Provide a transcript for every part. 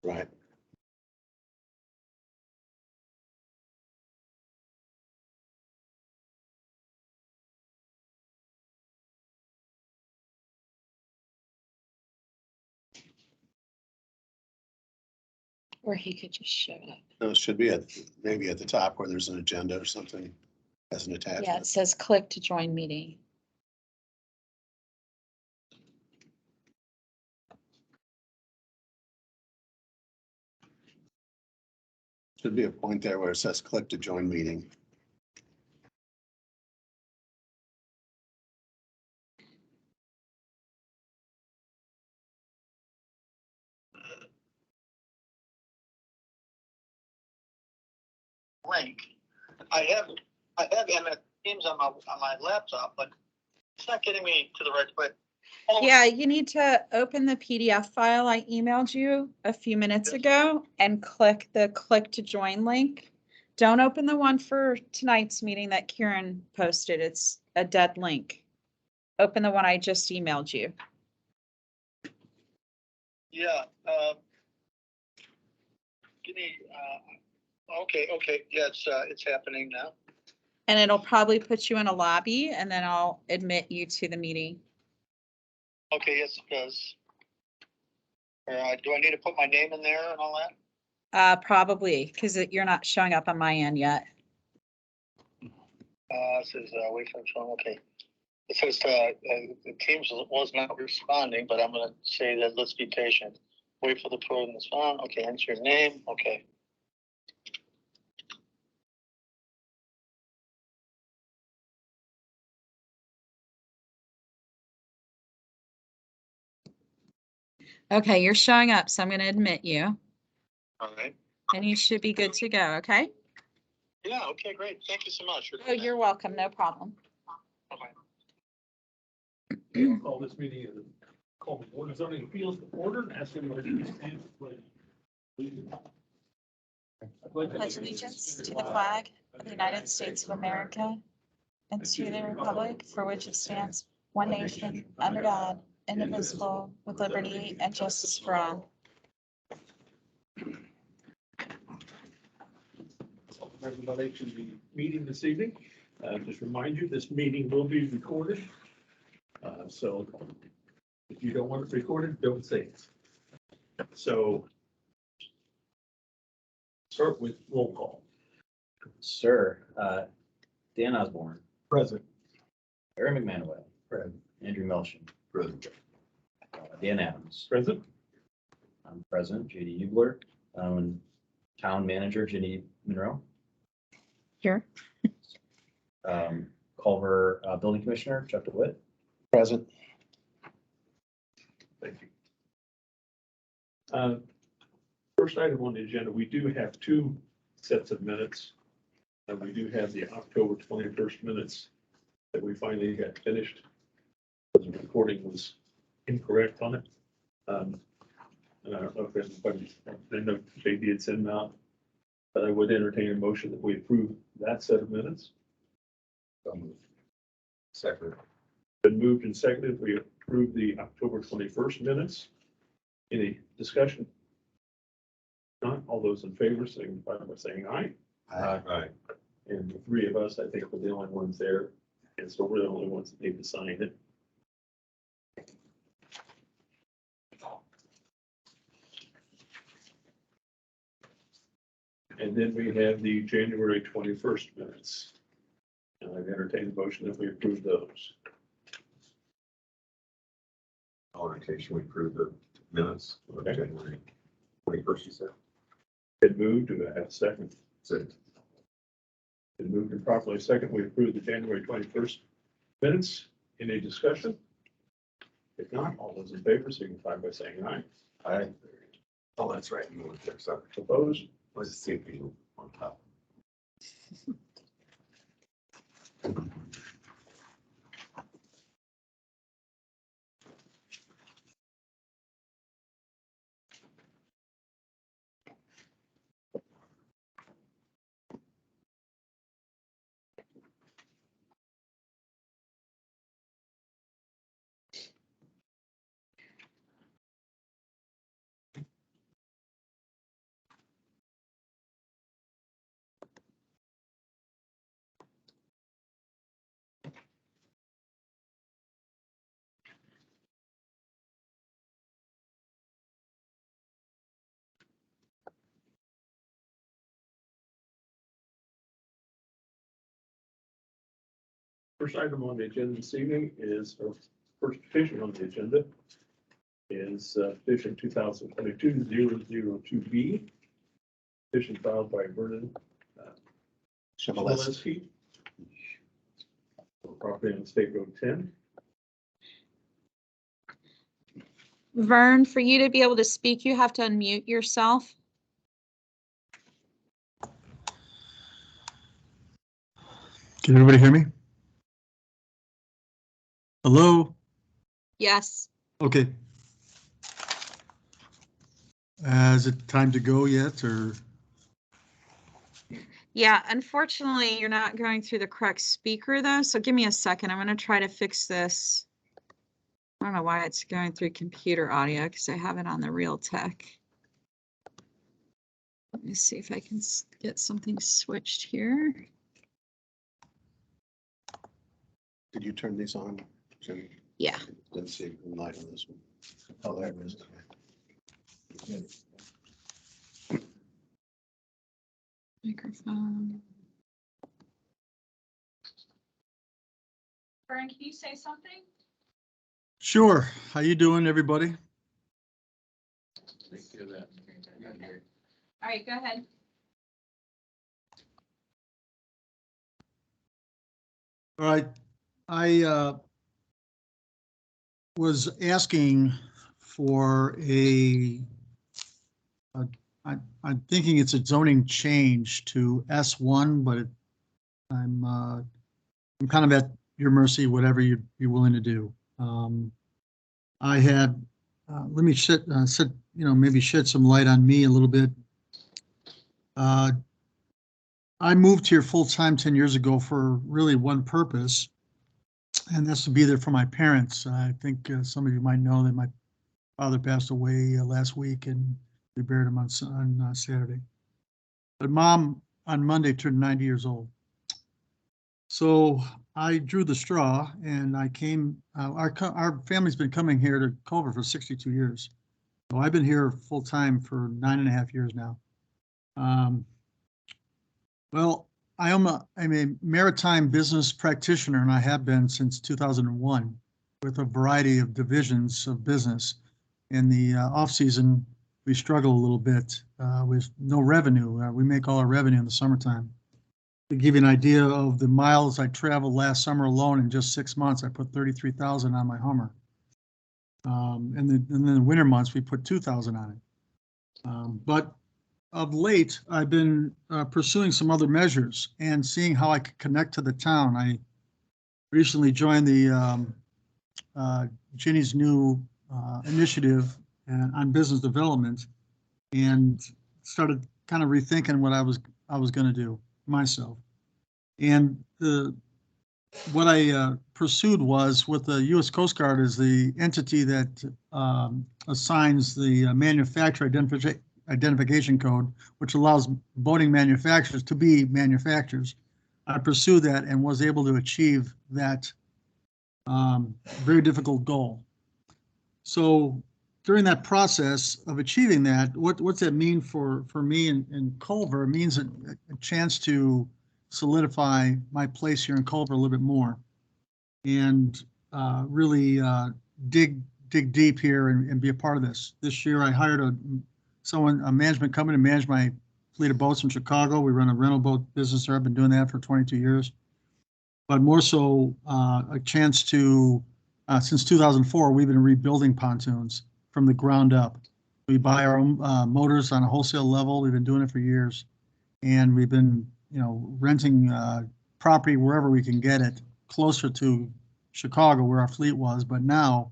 Right. Or he could just show up. No, it should be maybe at the top where there's an agenda or something as an attachment. Yeah, it says click to join meeting. Should be a point there where it says click to join meeting. Link. I have MS Teams on my laptop, but it's not getting me to the right place. Oh, Yeah, you need to open the PDF file I emailed you a few minutes ago and click the click to join link. Don't open the one for tonight's meeting that Kieran posted. It's a dead link. Open the one I just emailed you. yeah. Give me. Okay. Yeah, it's happening now. And it'll probably put you in a lobby and then I'll admit you to the meeting. Okay, yes, it does. Do I need to put my name in there and all that? Probably, because you're not showing up on my end yet. It says wait for the phone. Okay. It says the Teams was not responding, but I'm going to say that let's be patient. Wait for the program to respond. Okay, enter your name. Okay. Okay, you're showing up, so I'm going to admit you. All right. And you should be good to go, okay? Yeah, okay, great. Thank you so much. Oh, you're welcome. No problem. Okay. I'll call this meeting, call the Board of Zoning Appeals to order and ask everybody to stand for the pledge. Pledge allegiance to the flag of the United States of America and to the republic for which it stands, one nation, under God, indivisible, with liberty and justice for all. Everybody to the meeting this evening. Just remind you, this meeting will be recorded. So if you don't want it recorded, don't say it. So start with roll call. Sir, Dan Osborne, Present. Aaron McManaway, Present. Andrew Melshon, Present. Dan Adams. Present. I'm present, JD Hubler, Town Manager, Jenny Monroe, Here. Culver, Building Commissioner, Chuck DeWitt. Present. Thank you. First item on the agenda, we do have two sets of minutes. We do have the October 21st minutes that we finally got finished. The recording was incorrect on it. And I don't know if anybody, I didn't know if JD had sent them out, but I would entertain a motion that we approve that set of minutes. Second. Been moved and seconded. We approve the October 21st minutes. Any discussion? Not all those in favor, signify by saying aye. Aye. And the three of us, I think, we're the only ones there. And so we're the only ones that need to sign it. And then we have the January 21st minutes. And I've entertained a motion that we approve those. I'll entertain, we approve the minutes of Okay. January 21st, you said? Been moved, do I have a second? Second. Been moved and properly second, we approve the January 21st minutes. Any discussion? If not, all those in favor signify by saying aye. Aye. Oh, that's right. You were there, sorry. Opposed? Let's see if you on top. First item on the agenda this evening is, or first petition on the agenda is petition 2022-002B. Petition filed by Vernon Chevaleski. for property on State Road 10. Vern, for you to be able to speak, you have to unmute yourself. Can everybody hear me? Hello? Yes. Okay. Is it time to go yet, or? Yeah, unfortunately, you're not going through the correct speaker though, so give me a second. I'm going to try to fix this. I don't know why it's going through computer audio because I have it on the Real Tech. Let me see if I can get something switched here. Did you turn these on? Jim? Yeah. Didn't see the light on this one. Oh, there it is. Microphone. Brian, can you say something? Sure. How you doing, everybody? All right, go ahead. All right. I was asking for I'm thinking it's a zoning change to S1, but I'm kind of at your mercy, whatever you'd be willing to do. I had, let me maybe shed some light on me a little bit. I moved here full-time 10 years ago for really one purpose, and that's to be there for my parents. I think some of you might know that my father passed away last week, and we buried him on Saturday. But Mom on Monday turned 90 years old. So I drew the straw, and I came. Our family's been coming here to Culver for 62 years. So I've been here full time for 9.5 years now. Well, I'm a maritime business practitioner, and I have been since 2001, with a variety of divisions of business. In the off season, we struggle a little bit with no revenue. We make all our revenue in the summertime. To give you an idea of the miles I traveled last summer alone, in just 6 months, I put 33,000 on my Hummer. And then in the winter months, we put 2,000 on it. But of late, I've been pursuing some other measures and seeing how I could connect to the town. I recently joined the Ginny's new initiative on business development, and started kind of rethinking what I was going to do myself. And what I pursued was, with the U.S. Coast Guard as the entity that assigns the manufacturer identification code, which allows boating manufacturers to be manufacturers. I pursued that and was able to achieve that very difficult goal. So during that process of achieving that, what's that mean for me in Culver? It means a chance to solidify my place here in Culver a little bit more, and really dig deep here and be a part of this. This year I hired a management company to manage my fleet of boats in Chicago. We run a rental boat business there. I've been doing that for 22 years. But more so, a chance to, since 2004, we've been rebuilding pontoons from the ground up. We buy our own motors on a wholesale level. We've been doing it for years. And we've been, renting property wherever we can get it, closer to Chicago where our fleet was. But now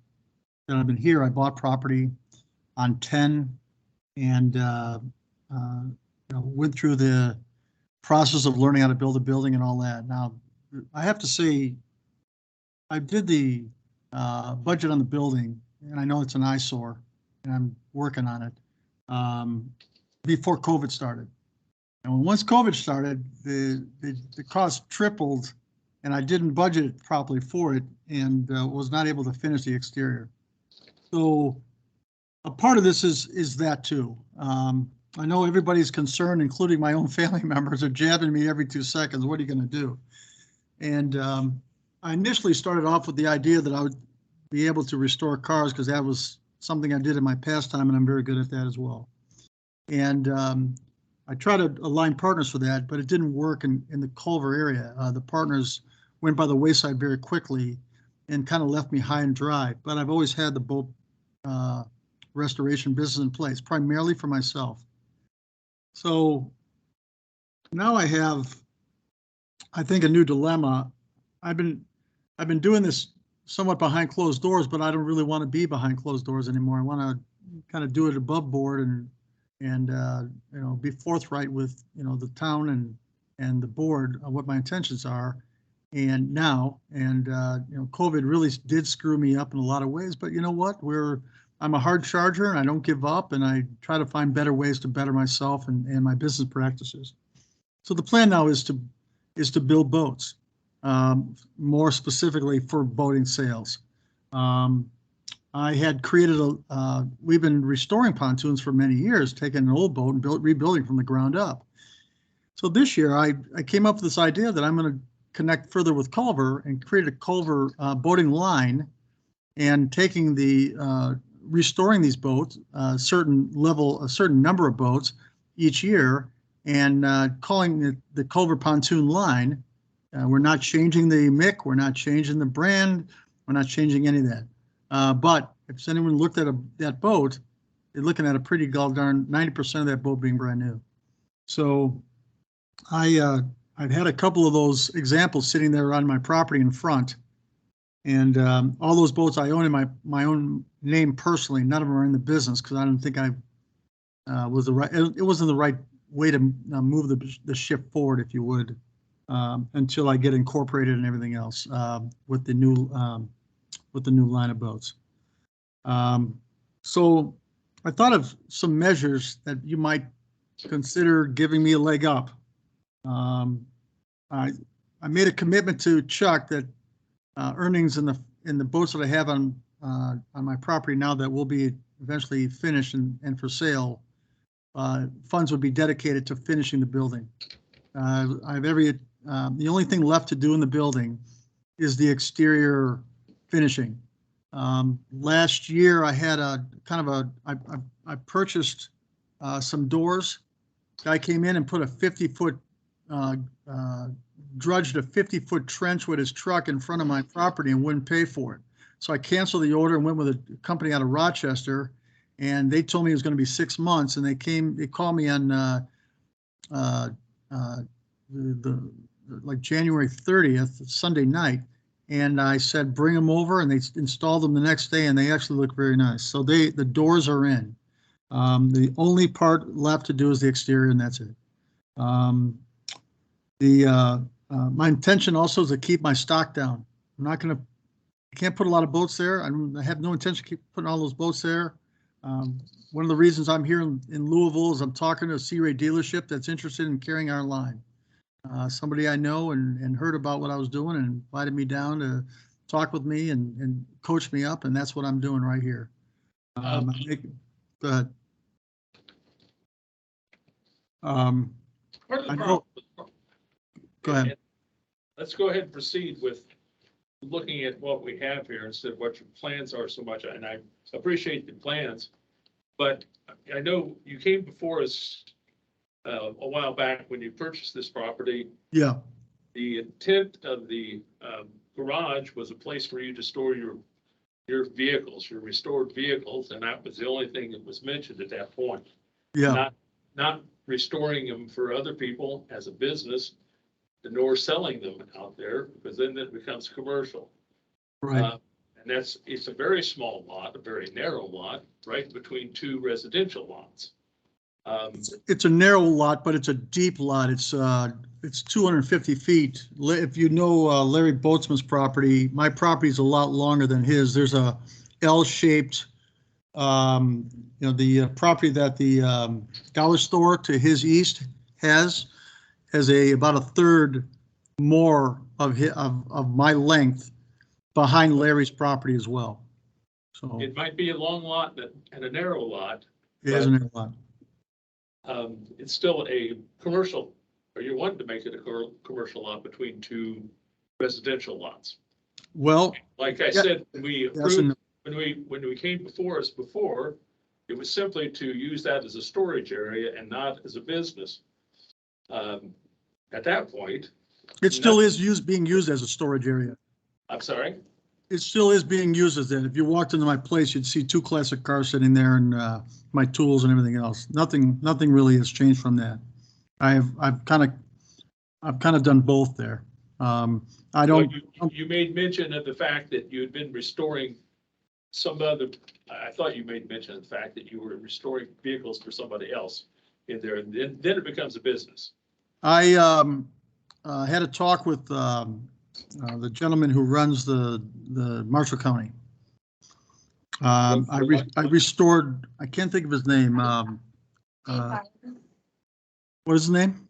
that I've been here, I bought property on 10 and went through the process of learning how to build a building and all that. Now, I have to say, I did the budget on the building, and I know it's an eyesore, and I'm working on it, before COVID started. And once COVID started, the cost tripled, and I didn't budget properly for it, and was not able to finish the exterior. So a part of this is that too. I know everybody's concerned, including my own family members, are jabbing me every 2 seconds. What are you going to do? And I initially started off with the idea that I would be able to restore cars because that was something I did in my pastime, and I'm very good at that as well. And I tried to align partners for that, but it didn't work in the Culver area. The partners went by the wayside very quickly and kind of left me high and dry. But I've always had the boat restoration business in place, primarily for myself. So now I have, I think, a new dilemma. I've been doing this somewhat behind closed doors, but I don't really want to be behind closed doors anymore. I want to kind of do it above board and you know, be forthright with, you know, the town and the board of what my intentions are. And now, and you know, COVID really did screw me up in a lot of ways, but you know what? I'm a hard charger and I don't give up, and I try to find better ways to better myself and my business practices. So the plan now is to build boats, more specifically for boating sales. I had created we've been restoring pontoons for many years, taking an old boat and rebuilding from the ground up. So this year I came up with this idea that I'm going to connect further with Culver and create a Culver boating line, and taking restoring these boats, a certain number of boats each year, and calling it the Culver pontoon line. We're not changing the MIC, we're not changing the brand, we're not changing any of that. But if anyone looked at that boat, they're looking at a pretty darn 90% of that boat being brand new. So I've had a couple of those examples sitting there on my property in front, and all those boats I own in my own name personally. None of them are in the business because I don't think it wasn't the right way to move the ship forward, if you would, until I get incorporated and everything else with the new line of boats. So I thought of some measures that you might consider giving me a leg up. I made a commitment to Chuck that earnings in the boats that I have on my property now that will be eventually finished and for sale, funds would be dedicated to finishing the building. The only thing left to do in the building is the exterior finishing. Last year I had I purchased some doors. Guy came in and put a 50-foot drudged a 50-foot trench with his truck in front of my property and wouldn't pay for it. So I canceled the order and went with a company out of Rochester, and they told me it was going to be 6 months. And they called me on like January 30th, Sunday night, and I said bring them over, and they installed them the next day, and they actually look very nice. So the doors are in. The only part left to do is the exterior, and that's it. My intention also is to keep my stock down. I can't put a lot of boats there. I have no intention of keep putting all those boats there. One of the reasons I'm here in Louisville is I'm talking to a Sea Ray dealership that's interested in carrying our line. Somebody I know and heard about what I was doing and invited me down to talk with me and coach me up, and that's what I'm doing right here. Go ahead. Part of the I know. problem. Go ahead. And let's go ahead and proceed with looking at what we have here instead of what your plans are so much. And I appreciate the plans, but I know you came before us a while back when you purchased this property. Yeah. The intent of the garage was a place for you to store your vehicles, your restored vehicles, and that was the only thing that was mentioned at that point. Yeah. Not restoring them for other people as a business, nor selling them out there, because then it becomes commercial. Right. And it's a very small lot, a very narrow lot, right between two residential lots. It's a narrow lot, but it's a deep lot. It's 250 feet. If you know Larry Boatsman's property, my property is a lot longer than his. There's a L-shaped, the property that the dollar store to his east has about a third more of my length behind Larry's property as well. So It might be a long lot and a narrow lot. it is a narrow lot. It's still a commercial, or you wanted to make it a commercial lot between two residential lots. Well, Like I Yeah. said, we yes and approved, when we came before us before, it was simply to use that as a storage area and not as a business. At that point, it still is being used as a storage area. I'm sorry, It still is being used as that. If you walked into my place, you'd see two classic cars sitting there and my tools and everything else. Nothing really has changed from that. I've kind of done both there. I well, don't, you made mention of the fact that you had been restoring some other, I thought you made mention of the fact that you were restoring vehicles for somebody else in there, and then it becomes a business. I had a talk with the gentleman who runs the Marshall County. I restored, I can't think of his name. What is his name?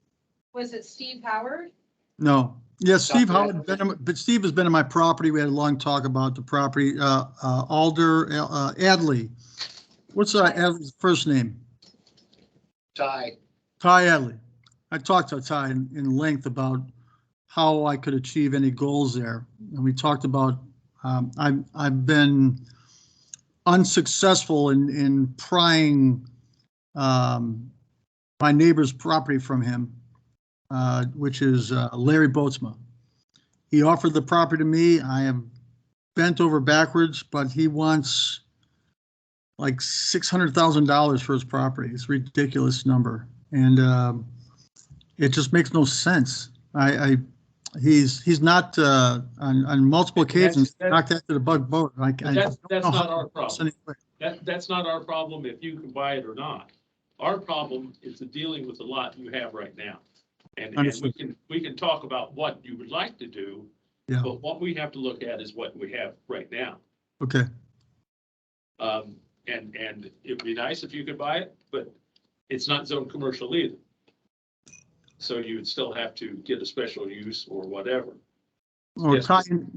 Was it Steve Howard? No. Yeah, Steve Howard, but Steve has been in my property. We had a long talk about the property. Alder Adley. What's Adley's first name? Ty, Ty Adley. I talked to Ty in length about how I could achieve any goals there. And we talked about, I've been unsuccessful in prying my neighbor's property from him, which is Larry Boatsma. He offered the property to me. I am bent over backwards, but he wants like $600,000 for his property. It's a ridiculous number. And it just makes no sense. He's not on multiple occasions knocked that to the bug boat. That's not our problem. That's not our problem if you can buy it or not. Our problem is the dealing with the lot you have right now. And we can talk about what you would like to do, Yeah. but what we have to look at is what we have right now. Okay. And it'd be nice if you could buy it, but it's not zone commercial either. So you would still have to get a special use or whatever. Well, Yes.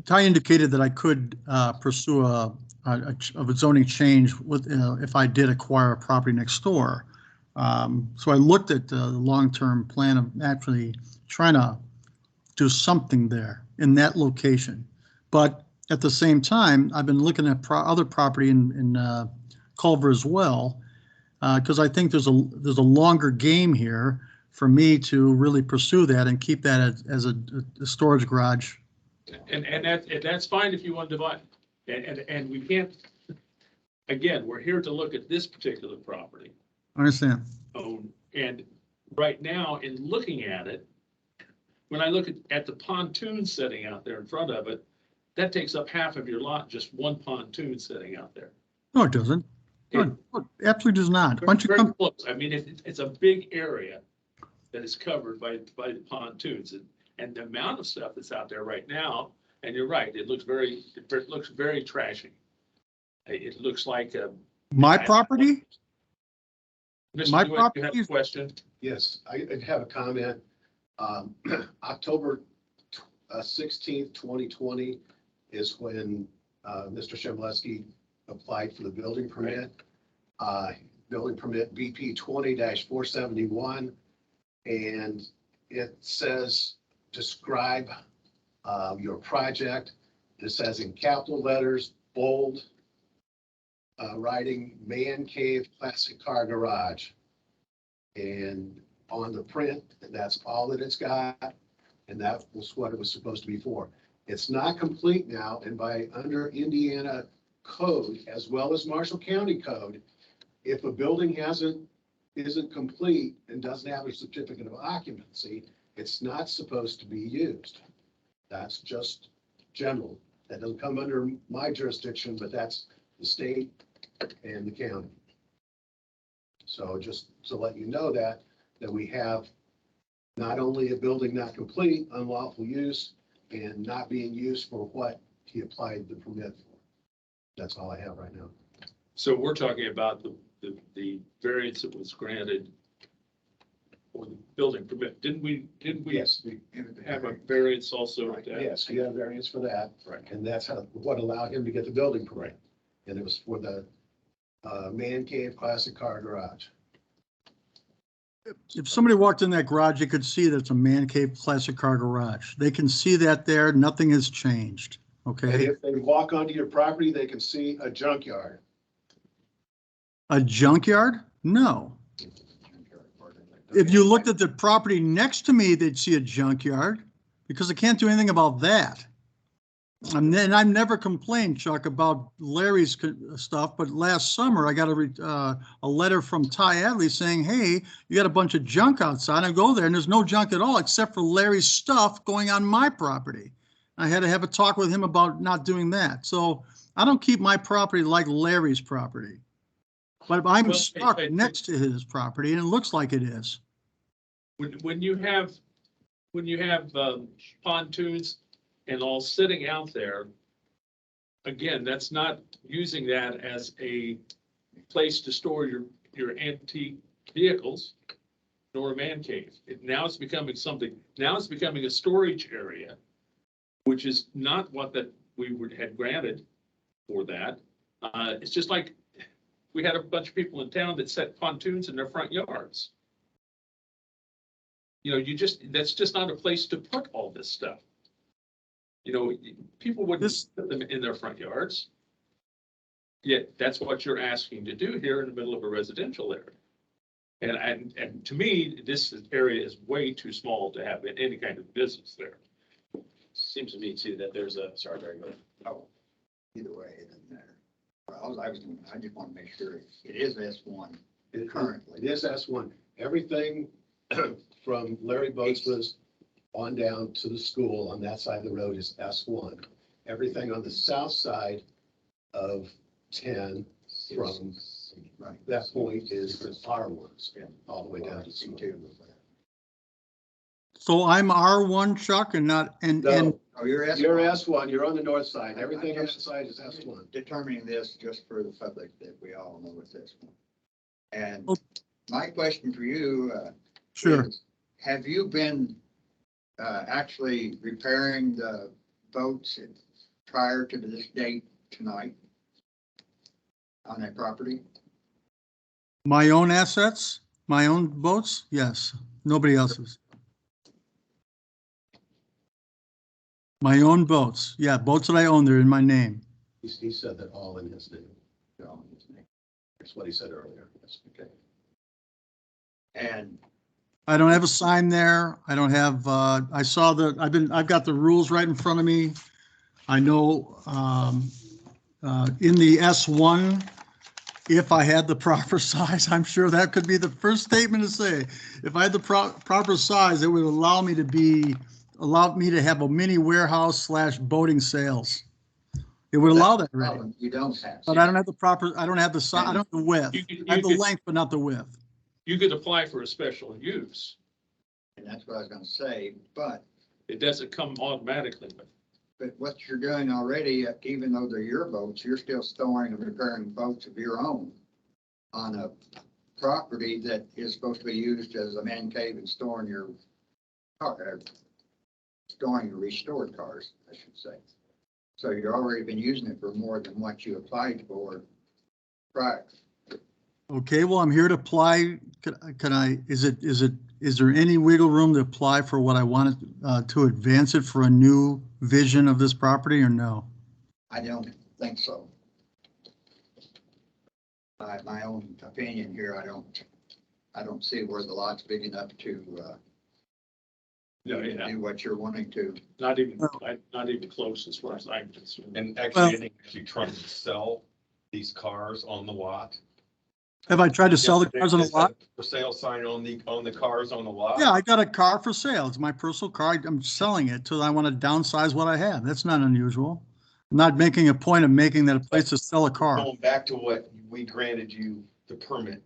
Ty indicated that I could pursue a zoning change with if I did acquire a property next door. So I looked at the long-term plan of actually trying to do something there in that location. But at the same time, I've been looking at other property in Culver as well, because I think there's a longer game here for me to really pursue that and keep that as a storage garage. And that's fine if you want to buy it. And we can't, again, we're here to look at this particular property. I understand. And right now, in looking at it, when I look at the pontoon sitting out there in front of it, that takes up half of your lot, just one pontoon sitting out there. No, it doesn't. No, it absolutely does not. Why don't you Very come? close. I mean, it's a big area that is covered by the pontoons, and the amount of stuff that's out there right now. And you're right, it looks very trashy. It looks like My property? Mr. My DeWitt, you property have a is- question? yes, I have a comment. October 16th, 2020 is when Mr. Shemleski applied for the building permit. Building permit BP 20-471. And it says, describe your project. It says in capital letters, bold, writing man cave classic car garage. And on the print, that's all that it's got. And that was what it was supposed to be for. It's not complete now, and by under Indiana code, as well as Marshall County code, if a building isn't complete and doesn't have a certificate of occupancy, it's not supposed to be used. That's just general. That doesn't come under my jurisdiction, but that's the state and the county. So just to let you know that we have not only a building not complete, unlawful use, and not being used for what he applied the permit for. That's all I have right now. So we're talking about the variance that was granted for the building permit. Didn't we Yes. have a variance also? Right, yes, he had a variance for that. Right. And that's what allowed him to get the building permit. And it was for the man cave classic car garage. If somebody walked in that garage, you could see that it's a man cave classic car garage. They can see that there. Nothing has changed. And Okay, if they walk onto your property, they can see a junkyard. a junkyard? No. If you looked at the property next to me, they'd see a junkyard because I can't do anything about that. And then I've never complained, Chuck, about Larry's stuff, but last summer I got a letter from Ty Adley saying, hey, you got a bunch of junk outside. I go there and there's no junk at all except for Larry's stuff going on my property. I had to have a talk with him about not doing that. So I don't keep my property like Larry's property. But I'm Well, stuck next to his property and it looks like it is. When you have pontoons and all sitting out there, again, that's not using that as a place to store your antique vehicles, nor a man cave. Now it's becoming a storage area, which is not what that we had granted for that. It's just like we had a bunch of people in town that set pontoons in their front yards. You know, that's just not a place to put all this stuff. You know, people wouldn't put them in their front yards. Yet that's what you're asking to do here in the middle of a residential area. And to me, this area is way too small to have any kind of business there. Seems to me too that there's a, sorry, Barry, go ahead. Oh, either way, it doesn't matter. Well, I just want to make sure it is S1 currently. It is S1. Everything from Larry Boatswa's on down to the school on that side of the road is S1. Everything on the south side of 10 from that point is the R1s, all the way down to C2. So I'm R1, Chuck, and not, and Oh, you're S1. You're S1, you're on the north side. Everything on I'm that just side is S1. Determining this just for the public that we all know it's S1. And Oh. my question for you, sure. is, have you been actually repairing the boats prior to this date tonight on that property? My own assets, my own boats? Yes, nobody else's. My own boats. Yeah, boats that I own, they're in my name. He said that all in his name. No, his name. That's what he said earlier. That's okay. And I don't have a sign there. I don't have, I saw I've got the rules right in front of me. I know, in the S1, if I had the proper size, I'm sure that could be the first statement to say. If I had the proper size, it would allow me to have a mini warehouse / boating sales. It would allow that, right? problem you don't have. But I don't have the proper, I don't have the size, I don't have the width. I have the length, but not the width. You could apply for a special use. And that's what I was gonna say, but It doesn't come automatically with. But what you're doing already, even though they're your boats, you're still storing and repairing boats of your own on a property that is supposed to be used as a man cave and storing your car, storing your restored cars, I should say. So you've already been using it for more than what you applied for prior. Okay, well, I'm here to apply. Can I, is there any wiggle room to apply for what I wanted to advance it for a new vision of this property or no? I don't think so. My own opinion here, I don't see where the lot's big enough to do what you're wanting to. Not even close as far as I'm concerned. And actually, I think you're trying to sell these cars on the lot. Have I tried to sell the cars on the Is lot? that a For sale sign on the cars on the lot? Yeah, I got a car for sale. It's my personal car. I'm selling it till I want to downsize what I have. That's not unusual. I'm not making a point of making that a place to sell a car. Going back to what we granted you the permit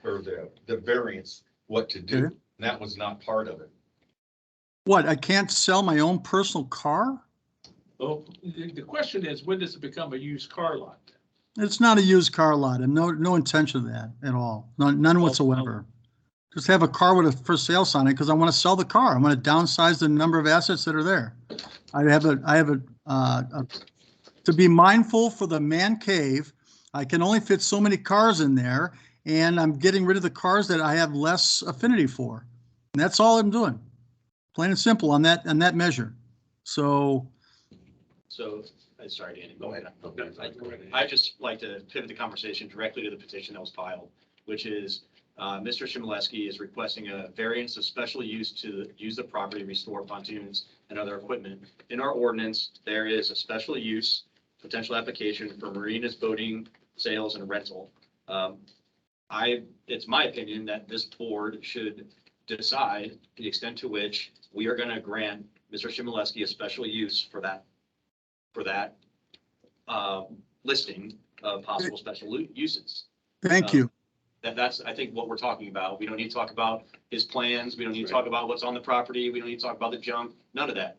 or the variance, what to do. Okay. And that was not part of it. What, I can't sell my own personal car? Well, the question is, when does it become a used car lot? It's not a used car lot and no intention of that at all. None whatsoever. Just have a car with a for sale sign it because I want to sell the car. I want to downsize the number of assets that are there. I have to be mindful for the man cave. I can only fit so many cars in there and I'm getting rid of the cars that I have less affinity for. And that's all I'm doing. Plain and simple on that measure. So So, sorry, Danny. Go ahead. I just like to pivot the conversation directly to the petition that was filed, which is Mr. Shimeleski is requesting a variance of special use to use the property, restore pontoons and other equipment. In our ordinance, there is a special use potential application for marinas, boating, sales, and rental. It's my opinion that this board should decide the extent to which we are going to grant Mr. Shimeleski a special use for that listing of possible special uses. Thank you. That's, I think, what we're talking about. We don't need to talk about his plans. We don't need to talk about what's on the property. We don't need to talk about the junk, none of that.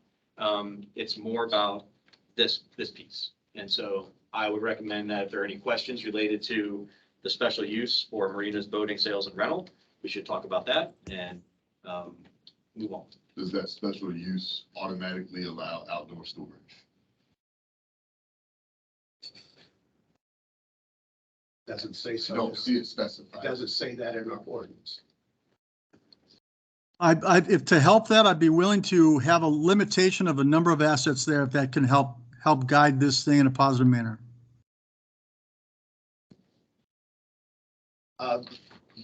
It's more about this piece. And so I would recommend that if there are any questions related to the special use for marinas, boating, sales, and rental, we should talk about that and move on. Does that special use automatically allow outdoor storage? Doesn't say I so. don't see it specified. Doesn't say that in our ordinance. If to help that, I'd be willing to have a limitation of a number of assets there if that can help guide this thing in a positive manner.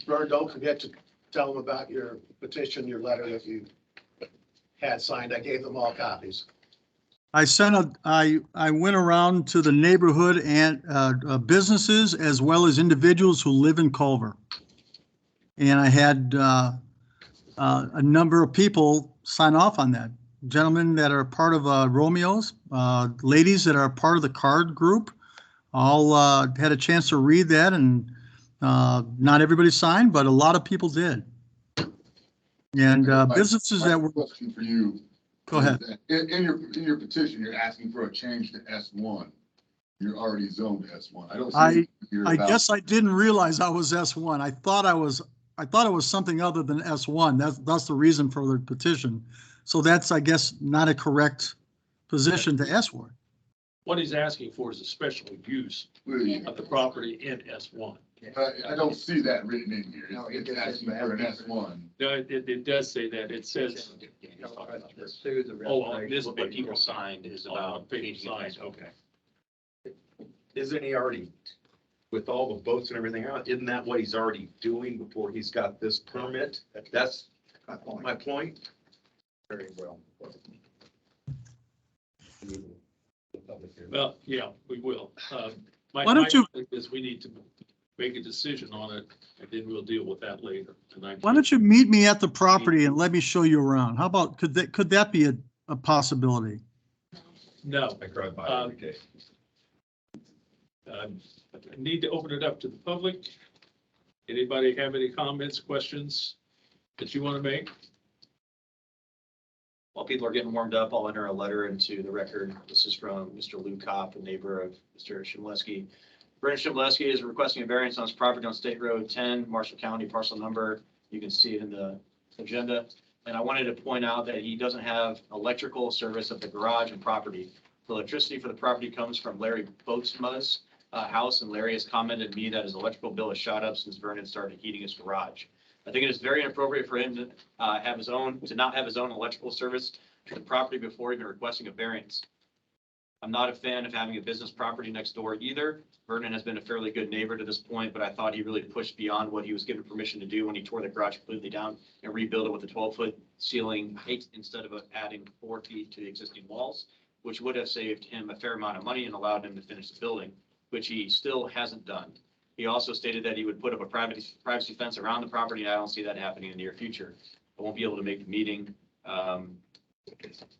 Vern, don't forget to tell them about your petition, your letter that you had signed. I gave them all copies. I went around to the neighborhood and businesses as well as individuals who live in Culver. And I had a number of people sign off on that. Gentlemen that are part of Romeo's, ladies that are part of the card group, all had a chance to read that, and not everybody signed, but a lot of people did. And businesses that were. Question for you. Go ahead. In your petition, you're asking for a change to S1. You're already zoned S1. I don't see. I guess I didn't realize I was S1. I thought it was something other than S1. That's the reason for the petition. So that's, I guess, not a correct position to ask for. What he's asking for is a special use of the property in S1. I don't see that written in here. No, It's it asking says for an S1. No, it does say that. It says, oh, on this What paper. people signed is Oh, about. paper signed, okay. Isn't he already, with all the boats and everything out, isn't that what he's already doing before he's got this permit? That's my point. Very well. Well, yeah, we will. My Why don't you- point is we need to make a decision on it, and then we'll deal with that later tonight. Why don't you meet me at the property and let me show you around? How about, could that be a possibility? No. I drive by every day. I need to open it up to the public. Anybody have any comments, questions that you want to make? While people are getting warmed up, I'll enter a letter into the record. This is from Mr. Lou Kopp, a neighbor of Mr. Shimeleski. Brandon Shimeleski is requesting a variance on his property on State Road 10, Marshall County, parcel number. You can see it in the agenda. And I wanted to point out that he doesn't have electrical service of the garage and property. The electricity for the property comes from Larry Boatsma's house, and Larry has commented to me that his electrical bill has shot up since Vernon started heating his garage. I think it is very inappropriate for him to not have his own electrical service to the property before even requesting a variance. I'm not a fan of having a business property next door either. Vernon has been a fairly good neighbor to this point, but I thought he really pushed beyond what he was given permission to do when he tore the garage completely down and rebuilt it with a 12-foot ceiling height instead of adding 4 feet to the existing walls, which would have saved him a fair amount of money and allowed him to finish the building, which he still hasn't done. He also stated that he would put up a privacy fence around the property, and I don't see that happening in the near future. I won't be able to make the meeting,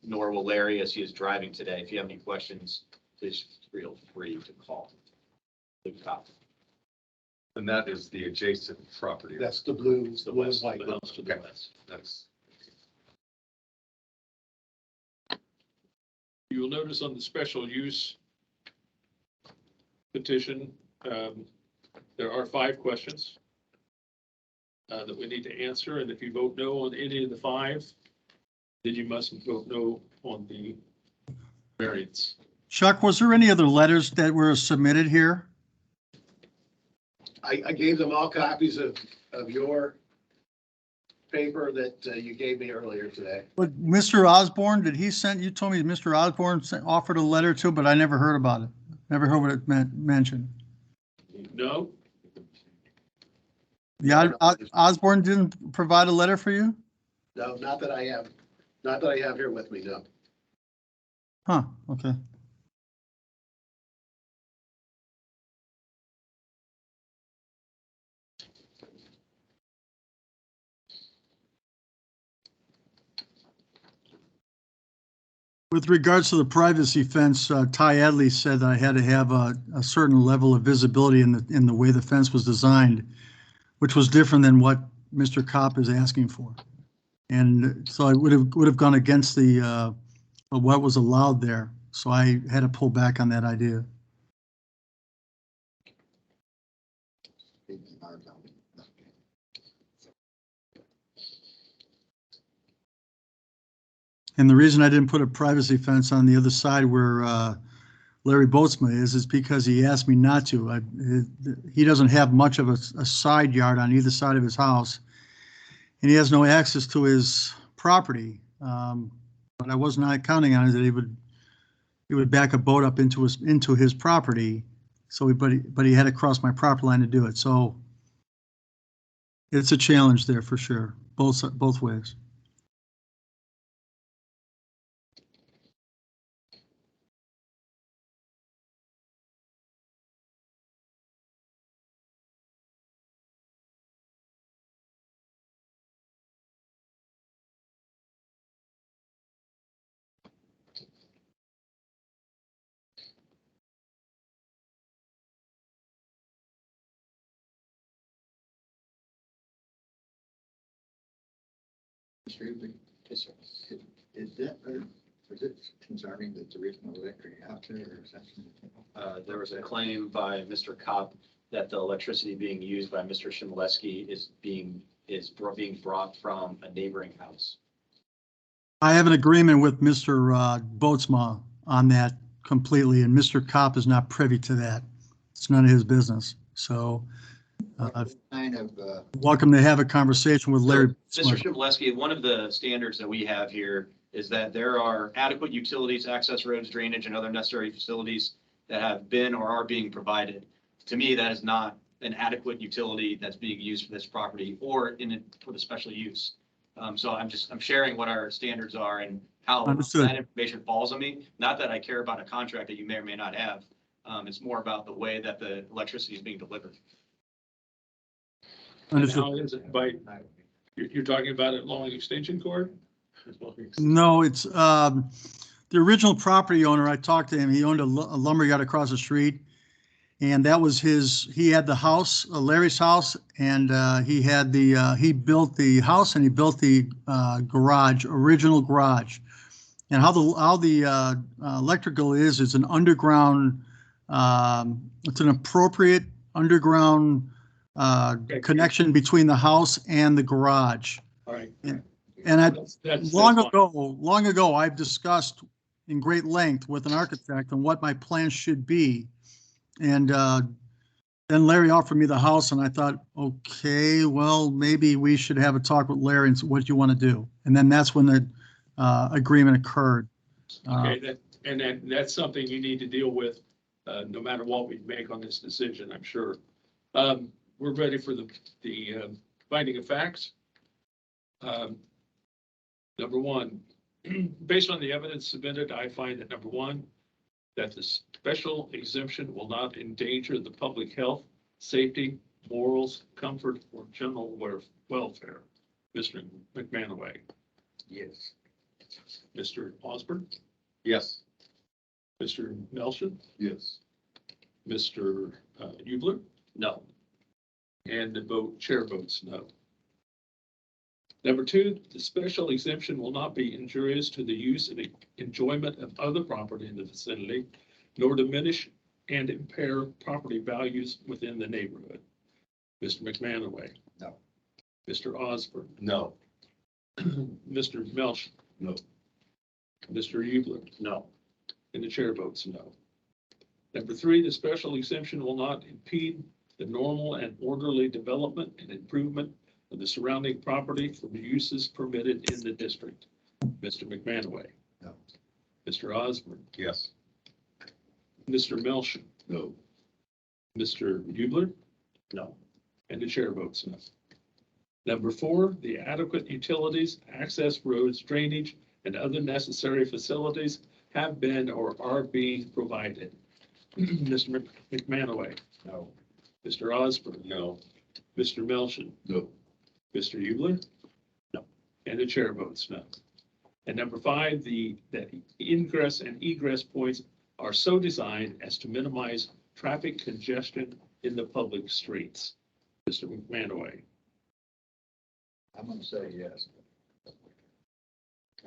nor will Larry, as he is driving today. If you have any questions, please feel free to call. And that is the adjacent property. That's the blue, It's the blue and west, white. the house to the Okay. west. That's, You will notice on the special use petition, there are 5 questions that we need to answer, and if you vote no on any of the 5, then you must vote no on the variance. Chuck, was there any other letters that were submitted here? I gave them all copies of your paper that you gave me earlier today. But Mr. Osborne, did he send, you told me Mr. Osborne offered a letter too, but I never heard about it. Never heard what it mentioned. No, Yeah, Osborne didn't provide a letter for you? No, not that I have here with me, no. Huh, okay. With regards to the privacy fence, Ty Adley said I had to have a certain level of visibility in the way the fence was designed, which was different than what Mr. Kopp is asking for. And so I would have gone against the what was allowed there. So I had to pull back on that idea. And the reason I didn't put a privacy fence on the other side where Larry Boatsma is because he asked me not to. He doesn't have much of a side yard on either side of his house, and he has no access to his property. But I was not counting on it that he would back a boat up into his property. So, but he had to cross my property line to do it. So it's a challenge there for sure, both ways. Yes, sir. Is that, is it concerning that there is no electric out there or something? There was a claim by Mr. Kopp that the electricity being used by Mr. Shimleski is being brought from a neighboring house. I have an agreement with Mr. Boatsma on that completely, and Mr. Kopp is not privy to that. It's none of his business. So Kind of, welcome to have a conversation with Larry. Mr. Shimleski, one of the standards that we have here is that there are adequate utilities, access roads, drainage, and other necessary facilities that have been or are being provided. To me, that is not an adequate utility that's being used for this property or for the special use. So I'm sharing what our standards are and how Understood. that information falls on me. Not that I care about a contract that you may or may not have. It's more about the way that the electricity is being delivered. and Understood. how is it by, you're talking about it along extension cord? No, it's the original property owner. I talked to him. He owned a lumberyard across the street, and that was he had the house, Larry's house, and he built the house and he built the original garage. And how the electrical is an underground, it's an appropriate underground connection between the house and the garage. All right. And That's long fine. ago, I've discussed in great length with an architect on what my plans should be. And then Larry offered me the house, and I thought, okay, well, maybe we should have a talk with Larry and see what you want to do. And then that's when the agreement occurred. Okay, that's something you need to deal with, no matter what we make on this decision, I'm sure. We're ready for the finding of facts. Number one, based on the evidence submitted, I find that number one, that the special exemption will not endanger the public health, safety, morals, comfort, or general welfare. Mr. McManaway. yes. Mr. Osborne, Yes. Mr. Melson, Yes. Mr. Hubler, No. and the chair votes no. Number two, the special exemption will not be injurious to the use and enjoyment of other property in the vicinity, nor diminish and impair property values within the neighborhood. Mr. McManaway. No. Mr. Osborne. No. Mr. Melch. No. Mr. Hubler. No. And the chair votes no. Number three, the special exemption will not impede the normal and orderly development and improvement of the surrounding property for uses permitted in the district. Mr. McManaway. No. Mr. Osborne. Yes. Mr. Melton. No. Mr. Hubler. No. And the chair votes no. Number 4, the adequate utilities, access roads, drainage, and other necessary facilities have been or are being provided. Mr. McManaway. No. Mr. Osborne. No. Mr. Melton. No. Mr. Hubler. No. And the chair votes no. And number 5, that ingress and egress points are so designed as to minimize traffic congestion in the public streets. Mr. McManaway. I'm gonna say yes.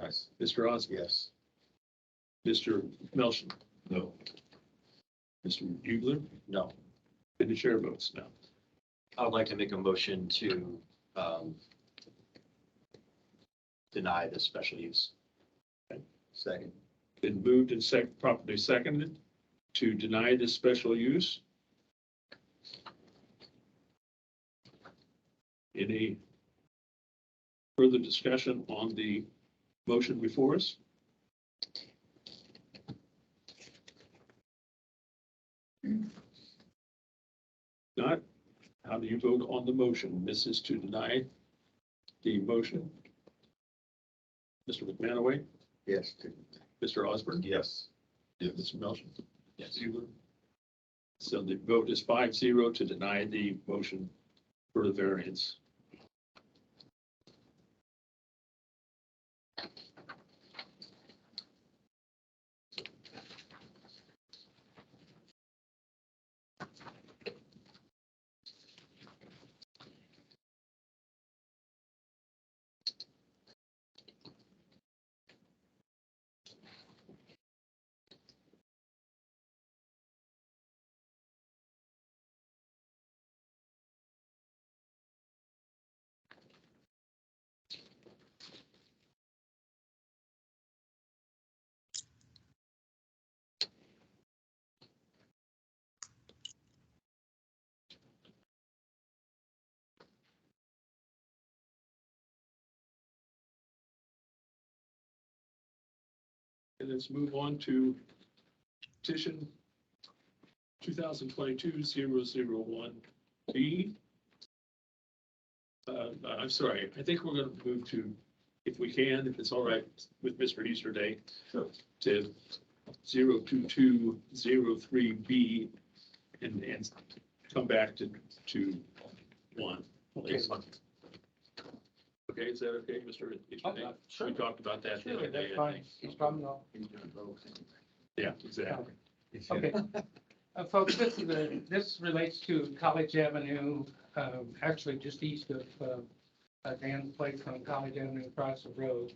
Yes. Mr. Osborne. Yes. Mr. Melton. No. Mr. Hubler. No. And the chair votes no. I would like to make a motion to deny this special use. Second. Been moved and properly seconded to deny this special use. Any further discussion on the motion before us? Not, how do you vote on the motion? This is to deny the motion. Mr. McManaway, Yes. Mr. Osborne, Yes. Mr. Melton. Yes. So the vote is 5-0 to deny the motion for the variance. And let's move on to petition 2022-001B. I'm sorry, I think we're going to move to, if we can, if it's all right with Mr. Easterday, to 02203B and come back to 1. Okay. Okay, is that okay, Mr. Easterday? Sure. We talked about that. the Sure, other day, that's I fine. think. No problem at all. Yeah, exactly. Okay. Folks, this relates to College Avenue, actually just east of Dan's place on College Avenue across the road.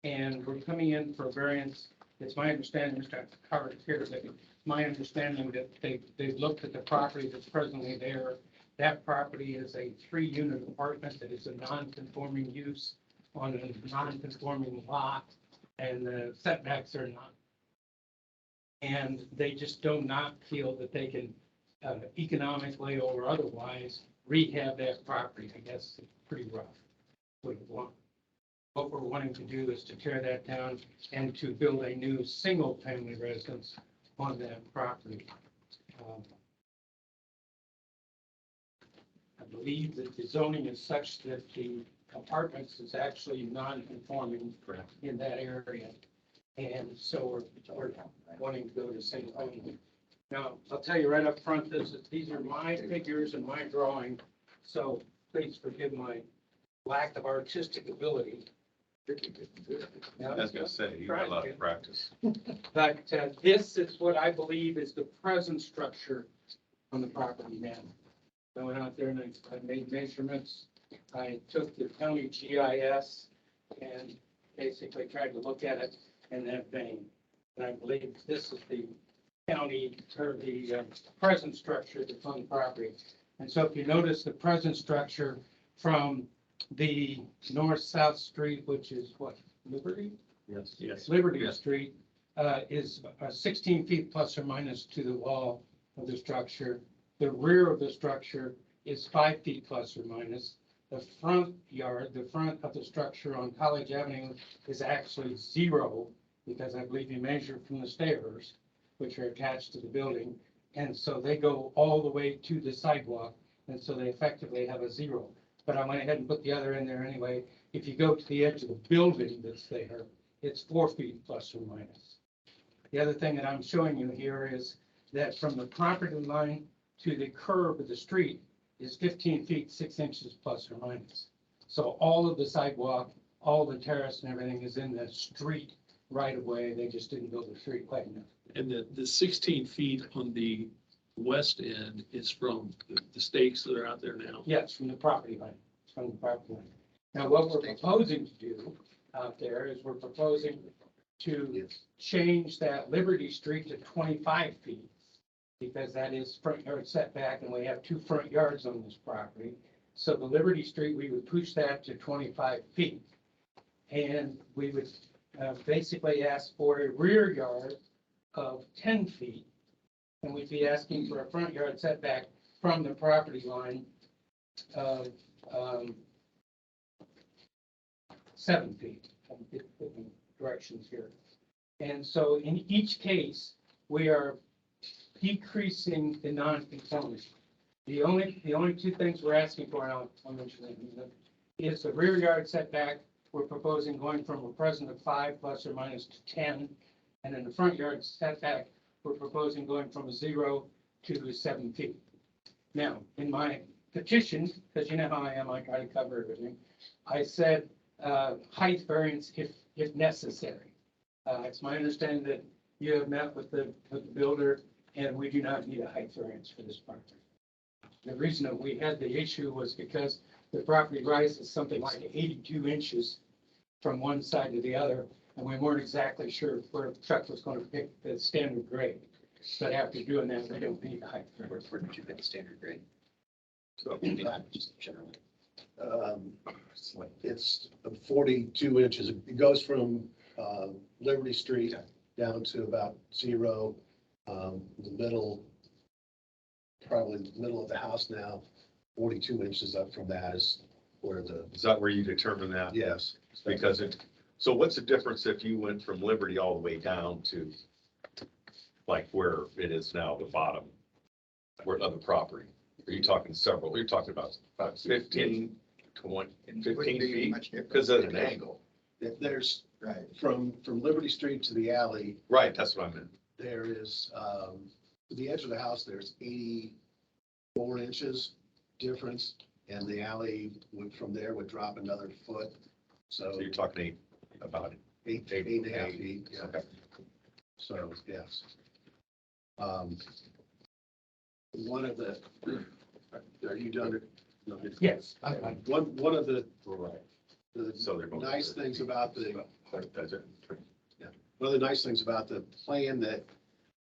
And we're coming in for a variance. It's my understanding, Mr. Howard here, that my understanding that they've looked at the property that's presently there. That property is a 3-unit apartment that is a non-conforming use on a non-conforming lot, and the setbacks are not. And they just do not feel that they can economically or otherwise rehab that property. I guess it's pretty rough. What we're wanting to do is to tear that down and to build a new single-family residence on that property. I believe that the zoning is such that the apartments is actually non-conforming in that area. And so we're wanting to go to single family. Now, I'll tell you right up front, these are my figures and my drawing, so please forgive my lack of artistic ability. I was gonna say, you got a lot of practice. But this is what I believe is the present structure on the property now. I went out there and I made measurements. I took the county GIS and basically tried to look at it in that vein. And I believe this is the county or the present structure that's on the property. And so if you notice the present structure from the north-south street, which is what, Liberty? Yes. Yes. Liberty Yes. Street is 16 feet plus or minus to the wall of the structure. The rear of the structure is 5 feet plus or minus. The front yard, the front of the structure on College Avenue is actually 0, because I believe you measured from the stairs, which are attached to the building. And so they go all the way to the sidewalk, and so they effectively have a 0. But I went ahead and put the other in there anyway. If you go to the edge of the building that's there, it's 4 feet plus or minus. The other thing that I'm showing you here is that from the property line to the curb of the street is 15 feet, 6 inches plus or minus. So all of the sidewalk, all the terrace and everything is in the street right away. They just didn't build the street quite enough. And the 16 feet on the west end is from the stakes that are out there now. Yes, from the property line, from the property line. Now, what we're proposing to do out there is we're proposing to change that Liberty Street to 25 feet, because that is front yard setback, and we have 2 front yards on this property. So the Liberty Street, we would push that to 25 feet. And we would basically ask for a rear yard of 10 feet. And we'd be asking for a front yard setback from the property line of 7 feet. I'm putting directions here. And so in each case, we are decreasing the non-conformity. The only 2 things we're asking for, and I'll mention that, is the rear yard setback. We're proposing going from a present of 5 plus or minus to 10. And in the front yard setback, we're proposing going from a 0 to 7 feet. Now, in my petition, because you know how I am, I try to cover everything. I said height variance if necessary. It's my understanding that you have met with the builder, and we do not need a height variance for this property. The reason that we had the issue was because the property rises something like 82 inches from one side to the other, and we weren't exactly sure where the truck was going to pick the standard grade. But after doing that, we don't need a height variance. Where did you get the standard grade? So, Just generally. it's 42 inches. It goes from Liberty Street down to about 0. The middle, probably the middle of the house now, 42 inches up from that is where the, Is that where you determine that? yes. Because so what's the difference if you went from Liberty all the way down to like where it is now, the bottom, where other property? Are you talking several? You're talking about 15, 20, 15 feet? Because at an angle. There's, Right. from Liberty Street to the alley, Right, that's what I meant. there is, the edge of the house, there's 84 inches difference, and the alley would, from there would drop another foot. So So you're talking about 8.5 feet, yeah. Okay. So, yes. One of the, are you done? No. Yes. One of the Right. the So they're both. nice things about the, That's it. one of the nice things about the plan that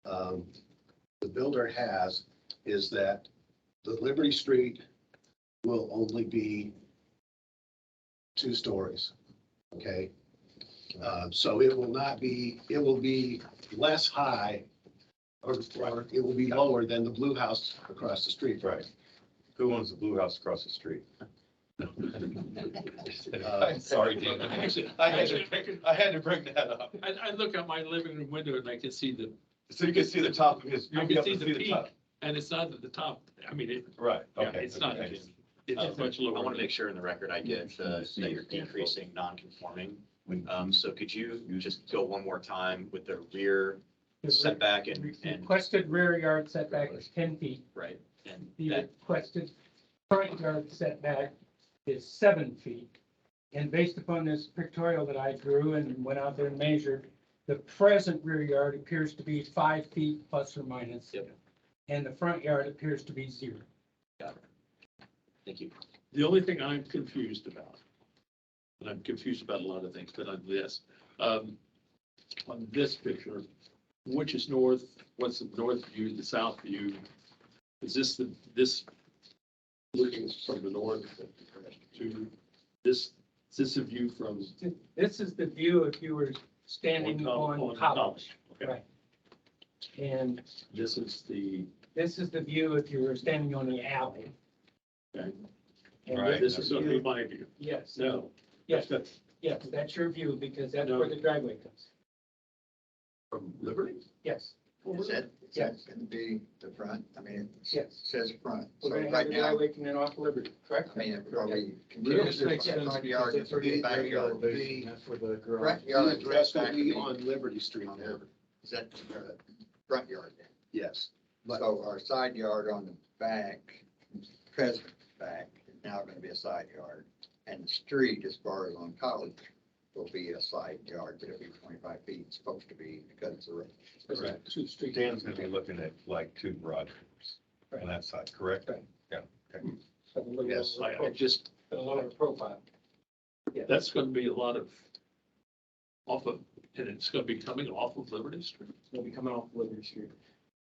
the builder has is that the Liberty Street will only be 2 stories, okay? So it will not be, it will be less high, or it will be lower than the blue house across the street. Right. Who owns the blue house across the street? I'm sorry, Dan. I had to bring that up. I look out my living room window and I can see So you can see the top of his. I you'll be can able see to the peak, top. and it's not at the top. I mean, Right, yeah, okay. it's not, okay. it's much I lower. want to make sure in the record I get that you're decreasing non-conforming. So could you just go one more time with the rear setback and, Requested rear yard setback is 10 feet. right? And The that, requested front yard setback is 7 feet. And based upon this pictorial that I drew and went out there and measured, the present rear yard appears to be 5 feet plus or minus. Yep. And the front yard appears to be 0. got it. Thank you. The only thing I'm confused about, and I'm confused about a lot of things, but on this picture, which is north, what's the north view, the south view? Is this looking from the north to this, is this a view from? This is the view if you were standing on College. Okay. Right. And This is the, this is the view if you were standing on the alley. okay. And Right. This is gonna be my view. Yes. No. Yes, yes, that's your view because that's where the driveway comes. From Liberty? Yes. Is that gonna be the front? I mean, it Yes. says front. We're So gonna have right the now, driveway coming in off Liberty, correct? I mean, are we? This makes sense Front because yard, it's already a great backyard. elevation, that's where the garage. Front The yard. address will setback be would on Liberty Street now. Is that front yard then? Yes. But So our side yard on the back, present back, is now gonna be a side yard. And the street, as far as on College, will be a side yard, but it'll be 25 feet, it's supposed to be, because it's a road. Correct. Two streets. Dan's gonna be looking at like 2 garage doors on that side, correct? Right. Yeah, okay. Yes, I just, A lower profile. that's gonna be a lot of, off of, and it's gonna be coming off of Liberty Street. It's gonna be coming off Liberty Street.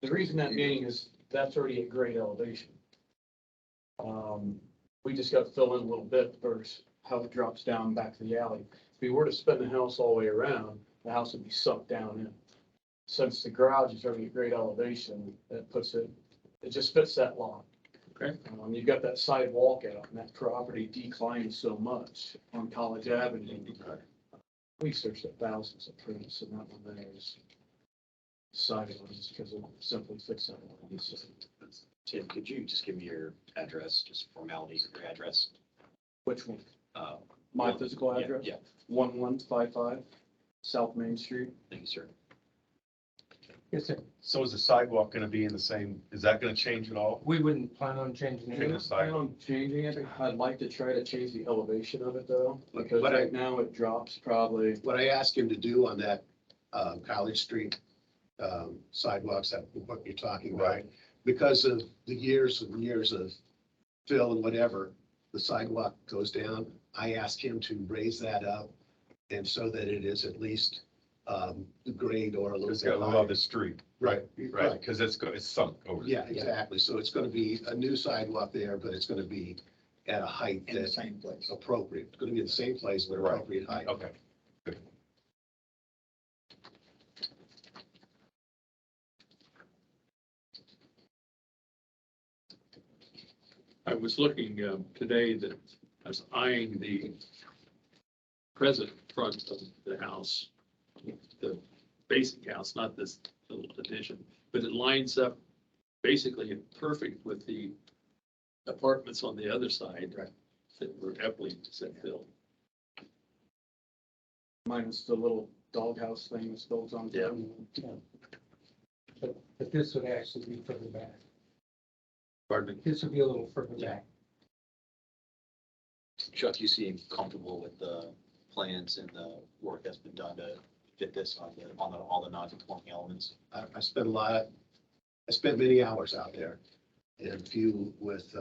The reason that being is that's already at grade elevation. We just got to fill in a little bit versus how it drops down back to the alley. If we were to spin the house all the way around, the house would be sucked down in. Since the garage is already at grade elevation, that puts it, it just fits that lot. Okay. You've got that side walkout and that property declines so much on College Avenue. We searched at thousands of prints and that one there is sided on just because it simply fits that one. So, Tim, could you just give me your address, just formality of your address? which one? Uh, My physical yeah, address? Yeah, 1155 South Main Street. thank you, sir. Yes, sir. So is the sidewalk gonna be in the same, is that gonna change at all? We wouldn't plan on changing Change it. the Plan sidewalk? on changing it. I'd like to try to change the elevation of it though, because But I- right now it drops probably. what I asked him to do on that College Street sidewalks, that what you're talking about, Right. because of the years and years of fill and whatever, the sidewalk goes down. I asked him to raise that up, and so that it is at least the grade or a little It's bit got above higher. the street, Right, right? Because it's sunk over. Yeah, exactly. So it's going to be a new sidewalk there, but it's going to be at a height In the that's same place. appropriate. It's going to be in the same place, but Right. appropriate height. Okay. I was looking today that I was eyeing the present front of the house, the basic house, not this little addition, but it lines up basically perfect with the apartments on the other side. Right. That were heavily built. Minus the little doghouse thing that's built on. Yeah. But this would actually be further back. Pardon me? This would be a little further Yeah. back. Chuck, you seem comfortable with the plans and the work that's been done to fit this on all the non-conforming elements? I spent many hours out there and a few with,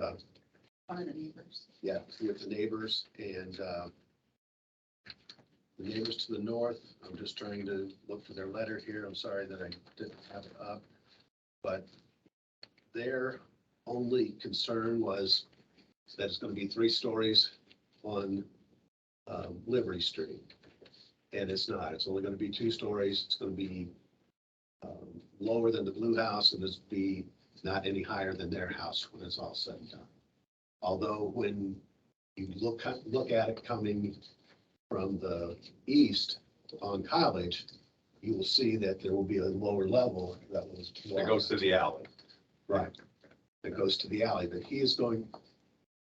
One of the neighbors. yeah, a few with the neighbors and the neighbors to the north. I'm just trying to look for their letter here. I'm sorry that I didn't have it up. But their only concern was that it's going to be 3 stories on Liberty Street. And it's not. It's only going to be 2 stories. It's going to be lower than the blue house, and it's be not any higher than their house when it's all said and done. Although when you look at it coming from the east on College, you will see that there will be a lower level that was. It goes to the alley. Right. That goes to the alley, but he is going,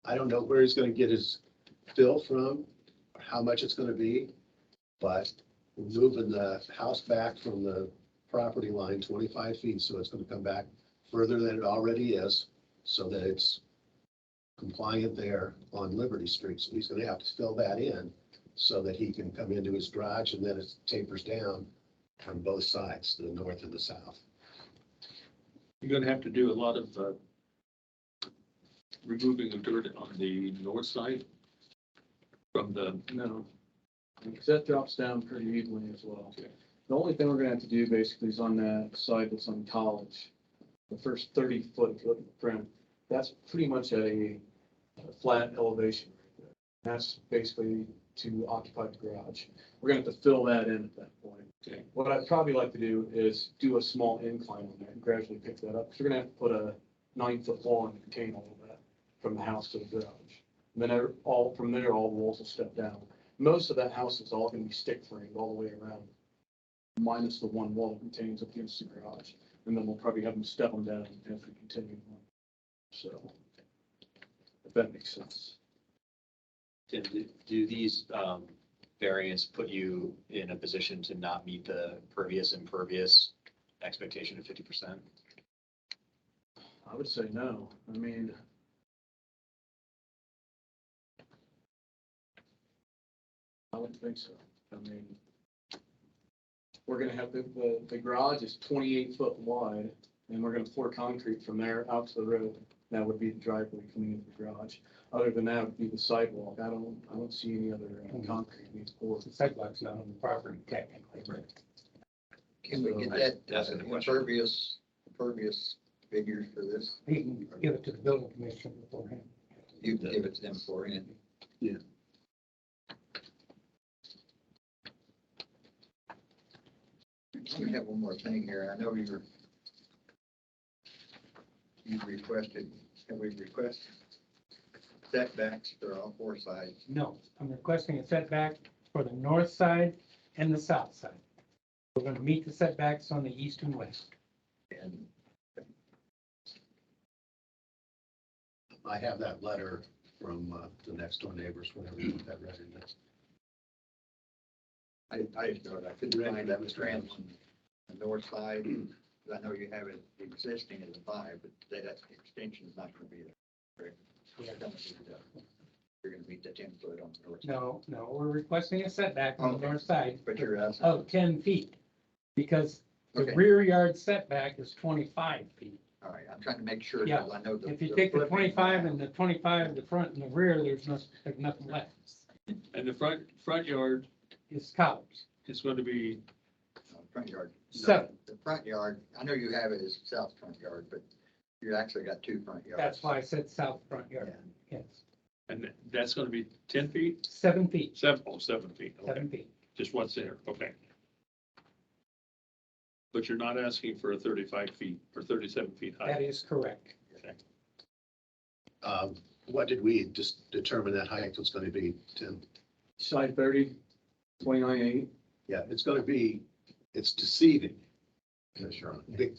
I don't know where he's going to get his fill from, or how much it's going to be, but we're moving the house back from the property line 25 feet, so it's going to come back further than it already is, so that it's compliant there on Liberty Street. So he's going to have to fill that in so that he can come into his garage, and then it tapers down on both sides, the north and the south. You're gonna have to do a lot of removing of dirt on the north side from the, No, because that drops down pretty evenly as well. The only thing we're gonna have to do basically is on that side that's on College, the first 30 foot of the print, that's pretty much at a flat elevation. That's basically to occupy the garage. We're gonna have to fill that in at that point. Okay. What I'd probably like to do is do a small incline on there and gradually pick that up, because we're gonna have to put a 9-foot wall and contain all of that from the house to the garage. All from there, all the walls will step down. Most of that house is all gonna be stick framed all the way around, minus the one wall that retains up against the garage. And then we'll probably have them step them down if we continue on. So, if that makes sense. Tim, do these variants put you in a position to not meet the pervious impervious expectation of 50%? I would say no. I mean, I wouldn't think so. I mean, we're gonna have the garage is 28 foot wide, and we're gonna pour concrete from there out to the road. That would be the driveway coming into the garage. Other than that, would be the sidewalk. I don't see any other concrete needs poured. The sidewalk's not on the property technically. Can we get That's that the question. impervious figures for this? He can give it to the building commissioner beforehand. You can give it to them for in. Yeah. We have one more thing here. I know you requested, have we requested setbacks for all four sides? No, I'm requesting a setback for the north side and the south side. We're gonna meet the setbacks on the east and west. And I have that letter from the next door neighbors, whenever you want that read in this. I just know that I couldn't find that was trans on the north side. I know you have it existing as a 5, but that extension is not gonna be there. Correct? You're gonna meet the 10 foot on the north side. No, we're requesting a setback on the Okay. north side But you're asking. of 10 feet. Because the Okay. rear yard setback is 25 feet. All right, I'm trying to make sure, Yeah. because I know the. If you take the flipping 25 now- and the 25, the front and the rear, there's nothing left. And the front yard It's college. is going to be, Front yard. Seven. The front yard, I know you have it as south front yard, but you actually got 2 front yards. That's why I said south front yard. Yes, and that's going to be 10 feet? 7 feet, 7 feet. Okay. 7 feet. Just what's there, okay. But you're not asking for a 35 feet or 37 feet high? That is correct. What did we just determine that height was going to be, Tim? Side 30, 29.8. Yeah, it's going to be, it's deceiving.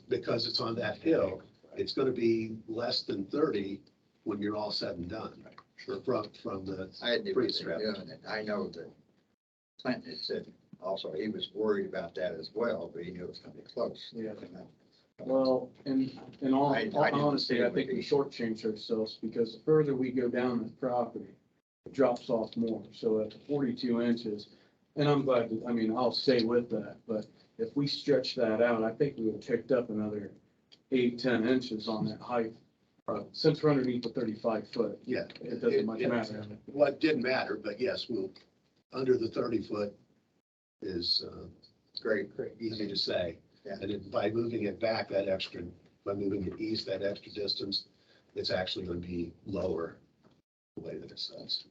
Because it's on that hill, it's going to be less than 30 when you're all said and done. Sure. From the, I had never Pretty strapped. doing it. I know that Clinton had said also he was worried about that as well, but he knew it was gonna be close. Yeah. Well, in all I didn't honesty, see I it think would we be- shortchanged ourselves because the further we go down the property, it drops off more. So at 42 inches, and I'm glad, I'll stay with that, but if we stretch that out, I think we would have picked up another 8-10 inches on that height. Since we're underneath the 35 foot, yeah. it doesn't much matter. Well, it didn't matter, but yes, under the 30-foot is Great. easy to say. Yeah. And by moving it back by moving it east that extra distance, it's actually going to be lower the way that it says.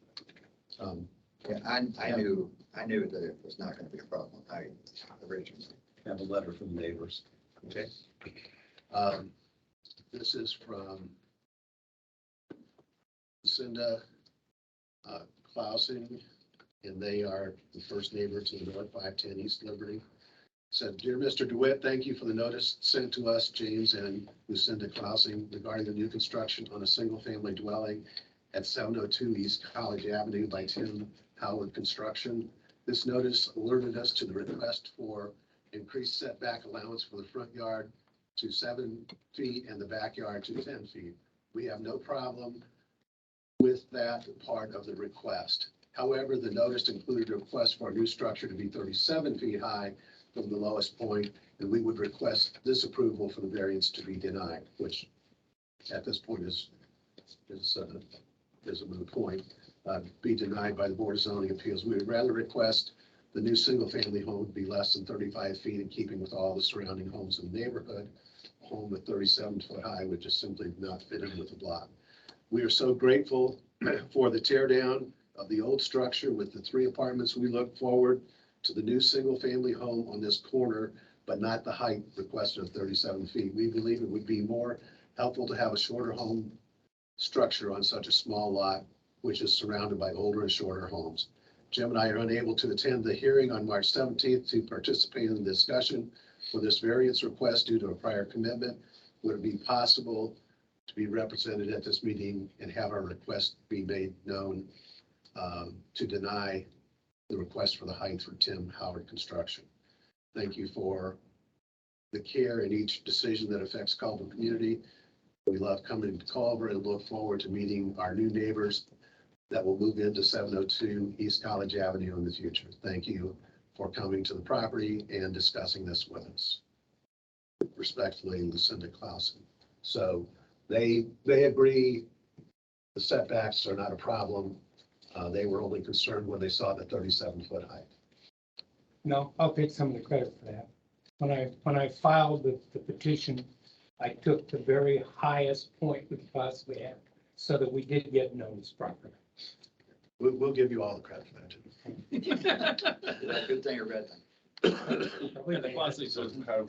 Yeah, I knew that it was not gonna be a problem. I originally. Have a letter from the neighbors. Okay. This is from Lucinda Clausing, and they are the first neighbor to the north 510 East Liberty. Said, "Dear Mr. DeWitt, thank you for the notice sent to us, James and Lucinda Clausing, regarding the new construction on a single-family dwelling at 702 East College Avenue by Tim Howard Construction. This notice alerted us to the request for increased setback allowance for the front yard to 7 feet and the backyard to 10 feet. We have no problem with that part of the request. However, the notice included a request for a new structure to be 37 feet high from the lowest point, and we would request this approval for the variance to be denied, which at this point is a moot point, be denied by the Board of Zoning Appeals. We would rather request the new single-family home be less than 35 feet in keeping with all the surrounding homes in the neighborhood. A home at 37 foot high would just simply not fit in with the block. We are so grateful for the tear down of the old structure with the 3 apartments. We look forward to the new single-family home on this corner, but not the height requested of 37 feet. We believe it would be more helpful to have a shorter home structure on such a small lot which is surrounded by older and shorter homes. Jim and I are unable to attend the hearing on March 17th to participate in the discussion for this variance request due to a prior commitment. Would it be possible to be represented at this meeting and have our request be made known to deny the request for the height for Tim Howard Construction? Thank you for the care in each decision that affects Culver community. We love coming to Culver and look forward to meeting our new neighbors that will move into 702 East College Avenue in the future. Thank you for coming to the property and discussing this with us. Respectfully, Lucinda Clausen. So they agree the setbacks are not a problem. They were only concerned when they saw the 37-foot height. No, I'll take some of the credit for that. When I filed the petition, I took the very highest point we could possibly have so that we did get notice properly. We'll give you all the credit for that too. Good thing I read them. And the clause says how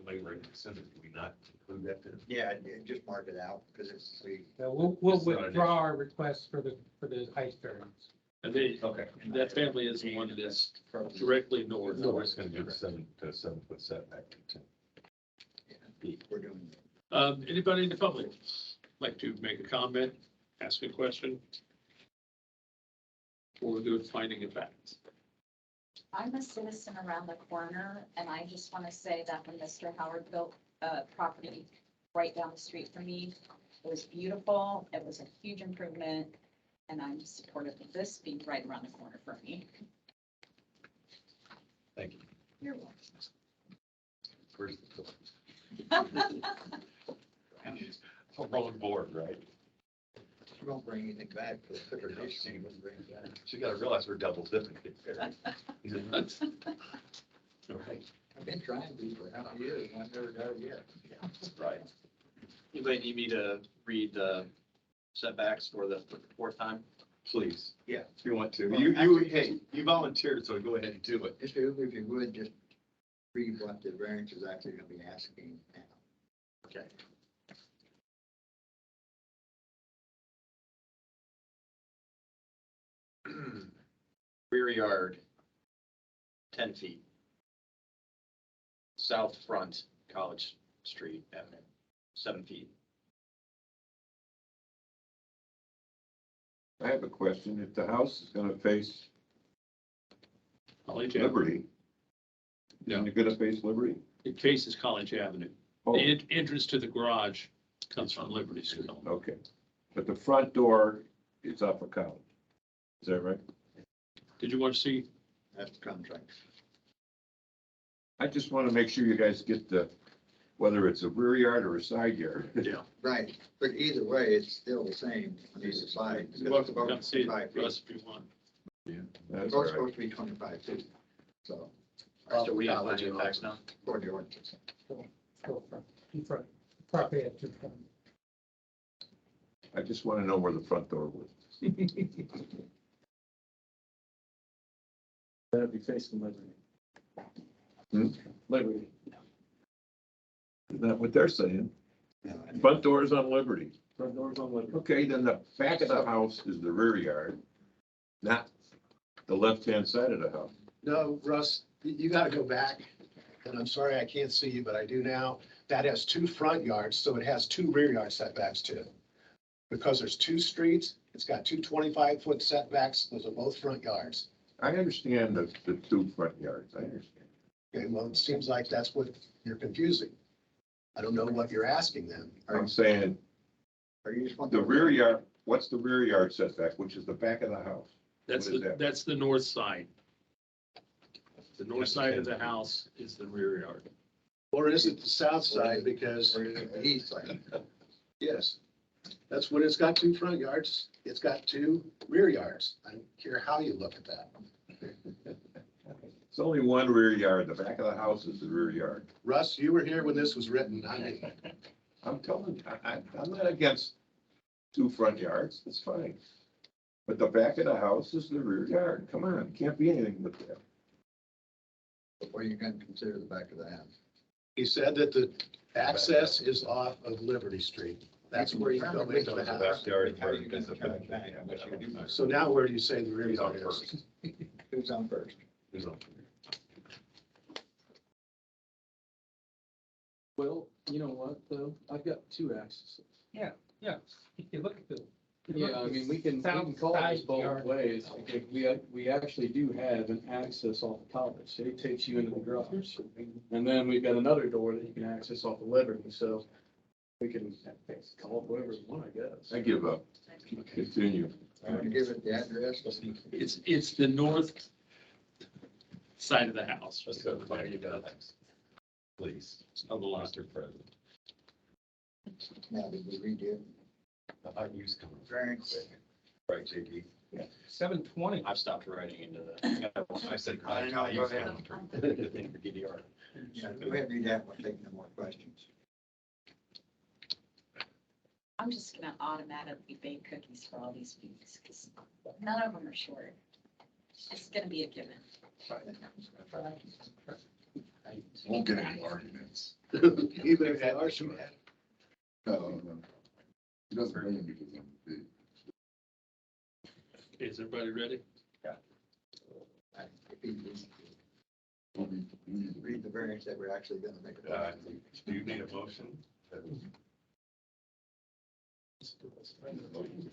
labor and incentive, do we not include that then? Yeah, just mark it out because it's the. We'll withdraw our request for the height variance. And they, Okay. that family is the one that is directly north. No, we're just gonna do the 7-foot setback. We're doing. Anybody in the public like to make a comment, ask a question? Or we'll do a finding of facts. I'm a citizen around the corner, and I just want to say that when Mr. Howard built a property right down the street from me, it was beautiful. It was a huge improvement, and I'm supportive of this being right around the corner from me. Thank you. You're welcome. Where's the rolling board, right? You don't bring anything back for the quicker dish. You wouldn't bring it back. So you gotta realize we're double dipping. Okay. I've been trying to for how many years, and I've never got it yet. Right. Anybody need me to read the setbacks for the fourth time? Please. Yeah. If you want to. Well, You, actually- hey, you volunteered, so go ahead and do it. Just if you would, just read what the variance is actually gonna be asking now. Okay. Rear yard, 10 feet. South front, College Street Avenue, 7 feet. I have a question. If the house is gonna face College Avenue. Liberty, No. then you're gonna face Liberty? It faces College Avenue. Oh, The entrance to the garage comes from Liberty Street. okay. But the front door is off of College. Is that right? Did you want to see? That's the contract. I just want to make sure you guys get the, whether it's a rear yard or a side yard. Yeah. Right, but either way, it's still the same on either side. You're welcome to come Both see it, 25 feet. Russ, if you want. They're That's both all right. supposed to be 25 feet, so. So we have finding of facts now? For the ordinance. Go in front, property at two front. I just want to know where the front door was. That'd be facing Liberty. Hmm? Liberty. Isn't that what they're saying? Front door is on Liberty. Front doors on Liberty. Okay, then the back of the house is the rear yard, not the left-hand side of the house. No, Russ, you gotta go back, and I'm sorry I can't see you, but I do now. That has 2 front yards, so it has 2 rear yard setbacks too. Because there's 2 streets, it's got 2 25-foot setbacks, those are both front yards. I understand the 2 front yards, I understand. Okay, well, it seems like that's what you're confusing. I don't know what you're asking them. I'm saying Or you just want the rear yard, what's the rear yard setback, which is the back of the house? That's What is the, that? that's the north side. The north side of the house is the rear yard. Or is it the south side, because, Or the east side. yes, that's when it's got 2 front yards, it's got 2 rear yards. I don't care how you look at that. It's only one rear yard, the back of the house is the rear yard. Russ, you were here when this was written, not me. I'm telling you, I'm not against 2 front yards, that's fine. But the back of the house is the rear yard, come on, can't be anything but that. What are you gonna consider the back of the house? He said that the access is off of Liberty Street. That's where you go into the house. Backyard where you visit back. So now where do you say the rear Who's on yard is? first? Who's on first? Who's on? Well, you know what, though? I've got two accesses. Yeah, if you look at the. Yeah, I mean, we can call this both ways. We actually do have an access off the college. It takes you into the garage. And then we've got another door that you can access off the Liberty, so we can call it whatever we want, I guess. I give up. Continue. Want to give it the address? It's the north side of the house. Let's go. Fire you down. Please. On the lot. Mr. President. Now, did we redo it? I thought you was coming. Variance. Right, JD. 720. I've stopped writing into that. I said. I know, go ahead. DDR. Yeah, go ahead and read that one, take no more questions. I'm just gonna automatically bake cookies for all these weeks, because none of them are short. It's gonna be a given. Won't get any arguments. Even if they are short. No. He doesn't bring them because I'm big. Is everybody ready? Read the variance that we're actually gonna make. Do you need a motion?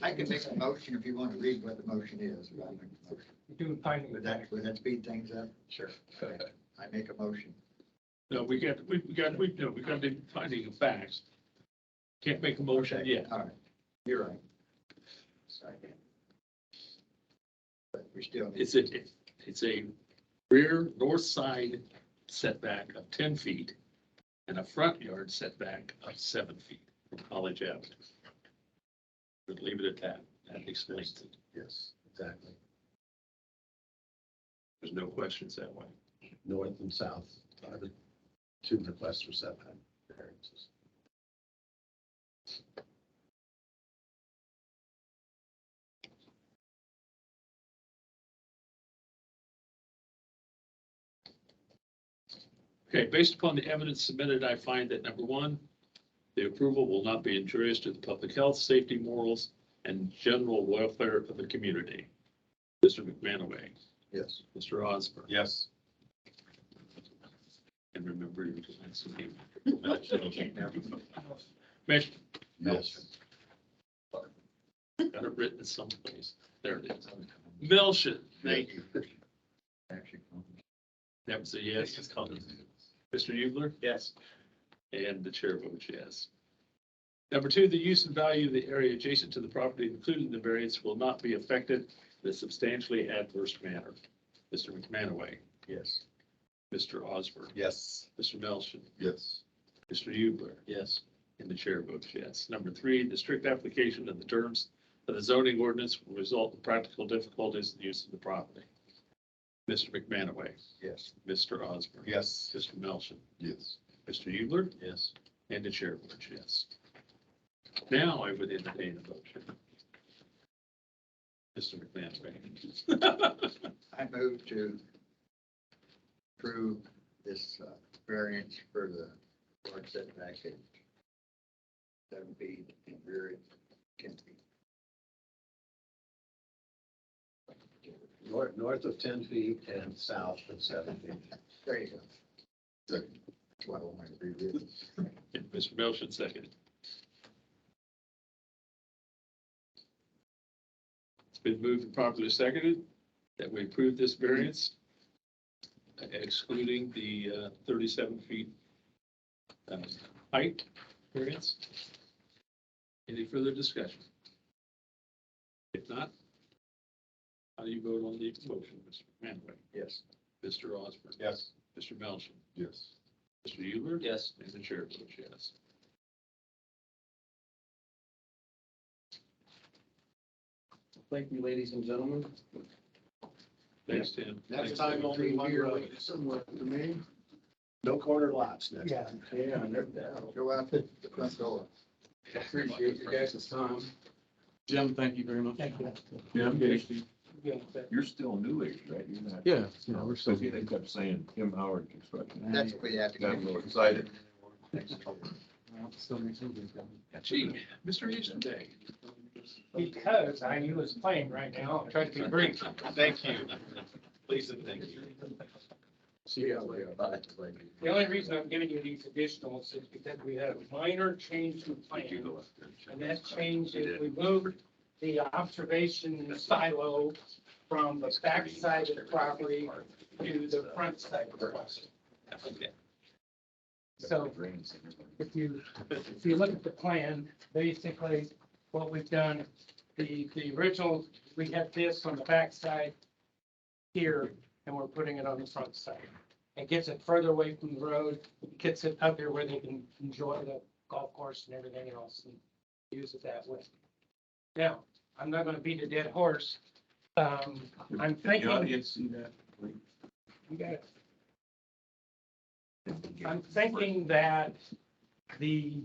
I can make a motion if you want to read what the motion is. I'll make a motion. You're doing finding. Would that speed things up? Sure. I make a motion. No, we got the finding of facts. Can't make a motion Okay, yet. All right, you're right. Sorry. But we still. need- It's a rear north side setback of 10 feet and a front yard setback of 7 feet from College Ave. But leave it at that. That explains it. Yes, exactly. There's no questions that way. North and south are the two requests for setback variances. Okay, based upon the evidence submitted, I find that number one, the approval will not be injurious to the public health, safety, morals, and general welfare of the community. Mr. McManaway, Yes. Mr. Osborne. Yes. And remember your last name. Yes. Got it written someplace. There it is. Milton, thank you. That was a yes. Mr. Hubler? Yes. And the chair votes yes. Number two, the use and value of the area adjacent to the property, including the variance, will not be affected in a substantially adverse manner. Mr. McManaway, Yes. Mr. Osborne, Yes. Mr. Melton, Yes. Mr. Hubler. Yes. And the chair votes yes. Number three, the strict application of the terms of the zoning ordinance will result in practical difficulties in the use of the property. Mr. McManaway, Yes. Mr. Osborne. Yes. Mr. Melton, Yes. Mr. Hubler, Yes. and the chair votes yes. Now I would entertain a motion. Mr. McManaway. I move to approve this variance for the yard setback at 7 feet and rear at 10 feet. North of 10 feet and south of 7 feet. There you go. Second. That's what I want to read it. And Mr. Melton seconded. It's been moved and properly seconded that we approve this variance, excluding the 37 feet height variance. Any further discussion? If not, how do you vote on the motion, Mr. McManaway? Yes. Mr. Osborne? Yes. Mr. Melton? Yes. Mr. Hubler? Yes. And the chair votes yes. Thank you, ladies and gentlemen. Thanks, Tim. Next time only one road. Somewhere to me. No corner lots next time. Yeah, no doubt. Go out the front door. Appreciate your guys' time. Jim, thank you very much. Thank you. Jim, Yeah, you're still new age, right? You're not. Yeah, we're So they kept saying Tim Howard Construction. That's what we have to Got get. real excited. All Gee, Mr. Easterday. Because I knew his playing right now, I'll try to be brief. Thank you. Please and thank you. See how they are. The only reason I'm giving you these additionals is because we had a minor change in plan. And that change is we moved the observation silo from the back side of the property to the front side of the property. So if you look at the plan, basically what we've done, the original, we had this on the back side here, and we're putting it on the front side. It gets it further away from the road, gets it up there where they can enjoy the golf course and everything else and use it that way. Now, I'm not gonna beat a dead horse. I'm Can the thinking. audience see that? You got it. I'm thinking that the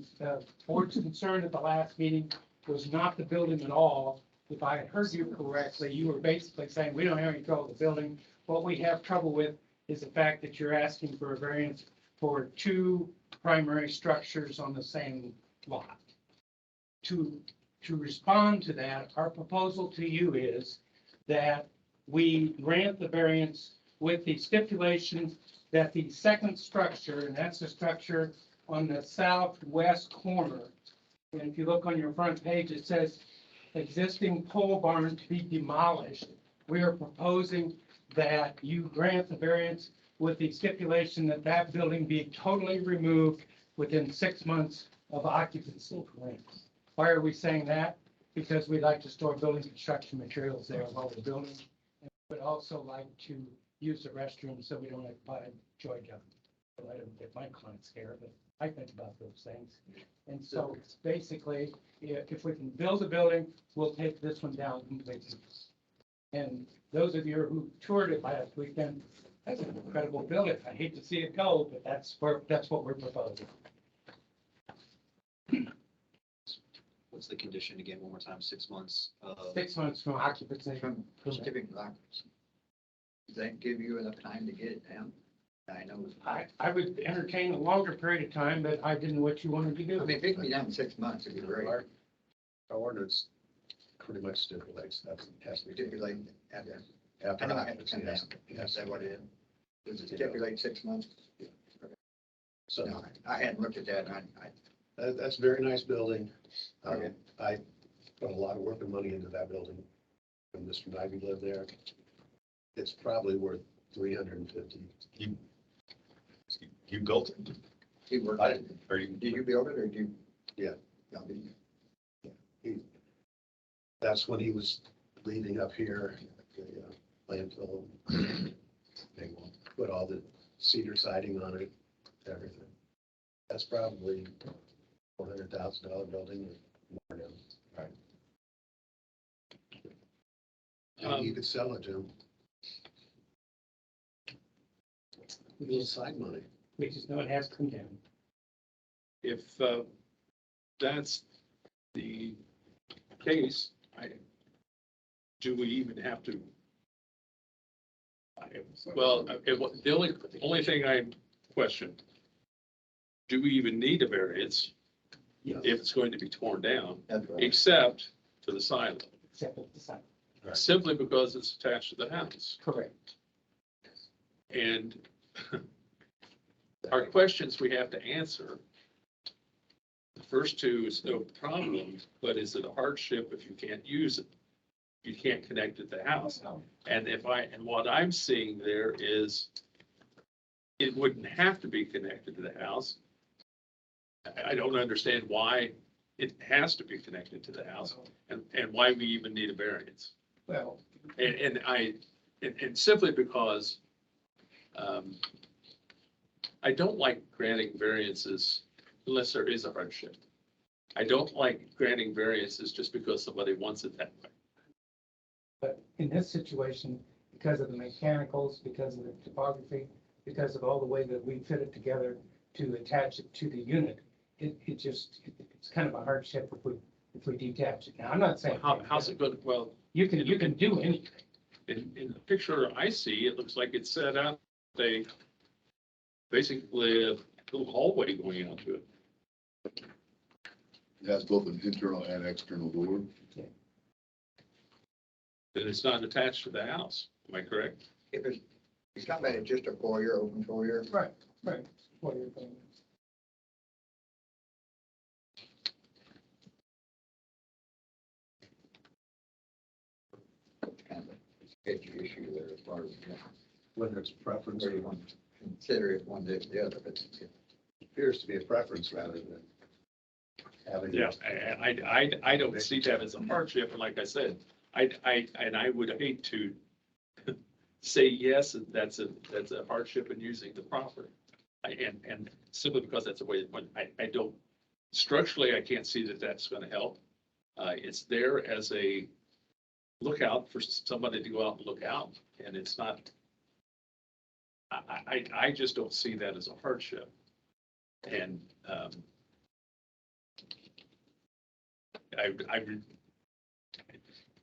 board's concern at the last meeting was not the building at all. If I had heard you correctly, you were basically saying, we don't have any trouble with the building. What we have trouble with is the fact that you're asking for a variance for two primary structures on the same lot. To respond to that, our proposal to you is that we grant the variance with the stipulation that the second structure, and that's the structure on the southwest corner. And if you look on your front page, it says existing pole barn to be demolished. We are proposing that you grant the variance with the stipulation that that building be totally removed within 6 months of occupancy. Why are we saying that? Because we'd like to store building construction materials there while we're building. And we'd also like to use the restroom so we don't have to buy joy jump. I don't get my clients here, but I think about those things. And so it's basically, if we can build a building, we'll take this one down completely. And those of you who toured it last weekend, that's an incredible building. I hate to see it go, but that's what we're proposing. What's the condition again, one more time, 6 months? 6 months from occupancy. From certificate of occupancy. Does that give you enough time to get it down? I know. I would entertain a longer period of time, but I didn't know what you wanted to do. I mean, if it can be done in 6 months, it'd be great. Our ordinance pretty much stipulates that it has to be Stipulate after. I after know I have to come down. occupancy. Is that what it is? Does it stipulate 6 months? So No, I hadn't looked at that. And that's a very nice building. Okay. I put a lot of work and money into that building. When Mr. Ivy lived there, it's probably worth 350. You built it? you worked, I, are you? did you build it or did you? Yeah. No, did you? That's when he was leaving up here, the landfill. They put all the cedar siding on it, everything. That's probably $400,000 building or more now. Right. And you could sell it to him. A little side money. We just know it has to come down. If that's the case, do we even have to? Well, the only thing I question, do we even need a variance Yes. if it's going to be torn down, That's right. except for the silo? Except at the site. Simply because it's attached to the house. Correct. And our questions we have to answer. The first two is no problem, but is it a hardship if you can't use it? You can't connect it to the house. And what I'm seeing there is it wouldn't have to be connected to the house. I don't understand why it has to be connected to the house and why we even need a variance. Well, And simply because I don't like granting variances unless there is a hardship. I don't like granting variances just because somebody wants it that way. but in this situation, because of the mechanicals, because of the topography, because of all the way that we fit it together to attach it to the unit, it's kind of a hardship if we detach it. Now, I'm not saying. How's it good? Well, You can do anything. in the picture I see, it looks like it's set out basically a little hallway going out to it. It has both an internal and external door. Then it's not attached to the house. Am I correct? If it's, he's talking about it just a foyer, open foyer. Right, right. What you're saying. It's kind of a edgy issue there as far as, Whether it's preference where or you want to consider it one day or the other, but it appears to be a preference rather than having. Yeah, I don't see that as a hardship, and like I said, I would hate to say yes, and that's a hardship in using the property. And simply because that's the way, I don't, structurally, I can't see that that's gonna help. It's there as a lookout for somebody to go out and look out, and it's not, I just don't see that as a hardship. And,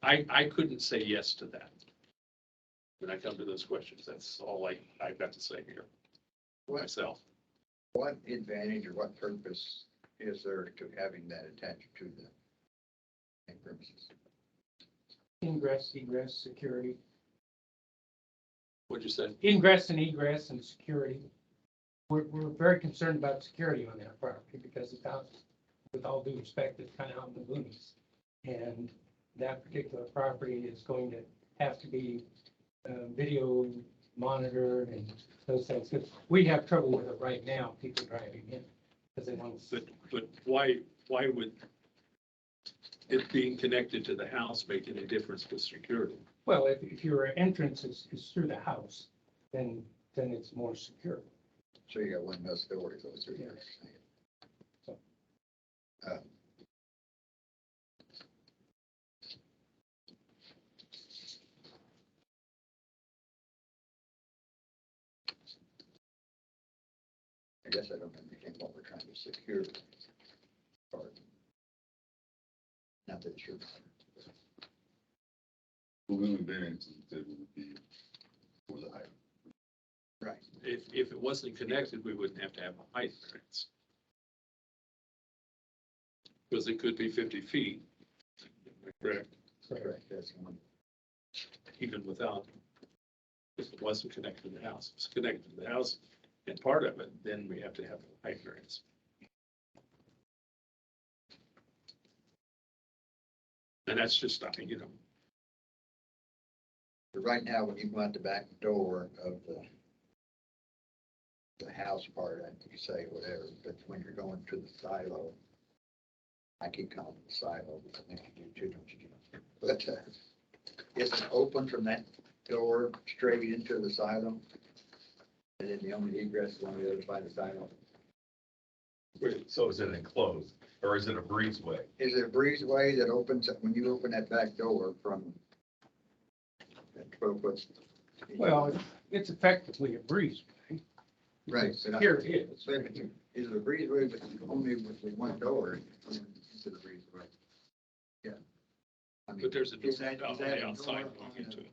I couldn't say yes to that. When I come to those questions, that's all I've got to say here myself. what advantage or what purpose is there to having that attached to the premises? Ingress, egress, security. What'd you say? Ingress and egress and security. We're very concerned about security on that property because it's out, with all due respect, it's kind of out in the boonies. And that particular property is going to have to be video monitored and those things. We have trouble with it right now, people driving in, because they don't. But why would it being connected to the house make any difference with security? Well, if your entrance is through the house, then it's more secure. So you got one less door to go through there. I guess I don't understand what we're trying to secure. Not that sure. Well, then the variance would be for the height. Right. If it wasn't connected, we wouldn't have to have a height variance. Because it could be 50 feet. Correct. Correct, that's one. Even without, if it wasn't connected to the house. If it's connected to the house and part of it, then we have to have a height variance. And that's just, you know. But right now, when you go out the back door of the house part, I think you say whatever, but when you're going to the silo, I keep calling it silo, because I think you do too, don't you? But is it open from that door straight into the silo? And then the only egress is on the other side of the silo? So is it enclosed or is it a breezeway? Is it a breezeway that opens up when you open that back door from that 12 foot? Well, it's effectively a breeze. Right. but I- Here it is. Wait a minute, is it a breezeway, but only with the one door into the breezeway? Yeah. I mean, But there's a door is that- on is that a the outside door going on into the- it.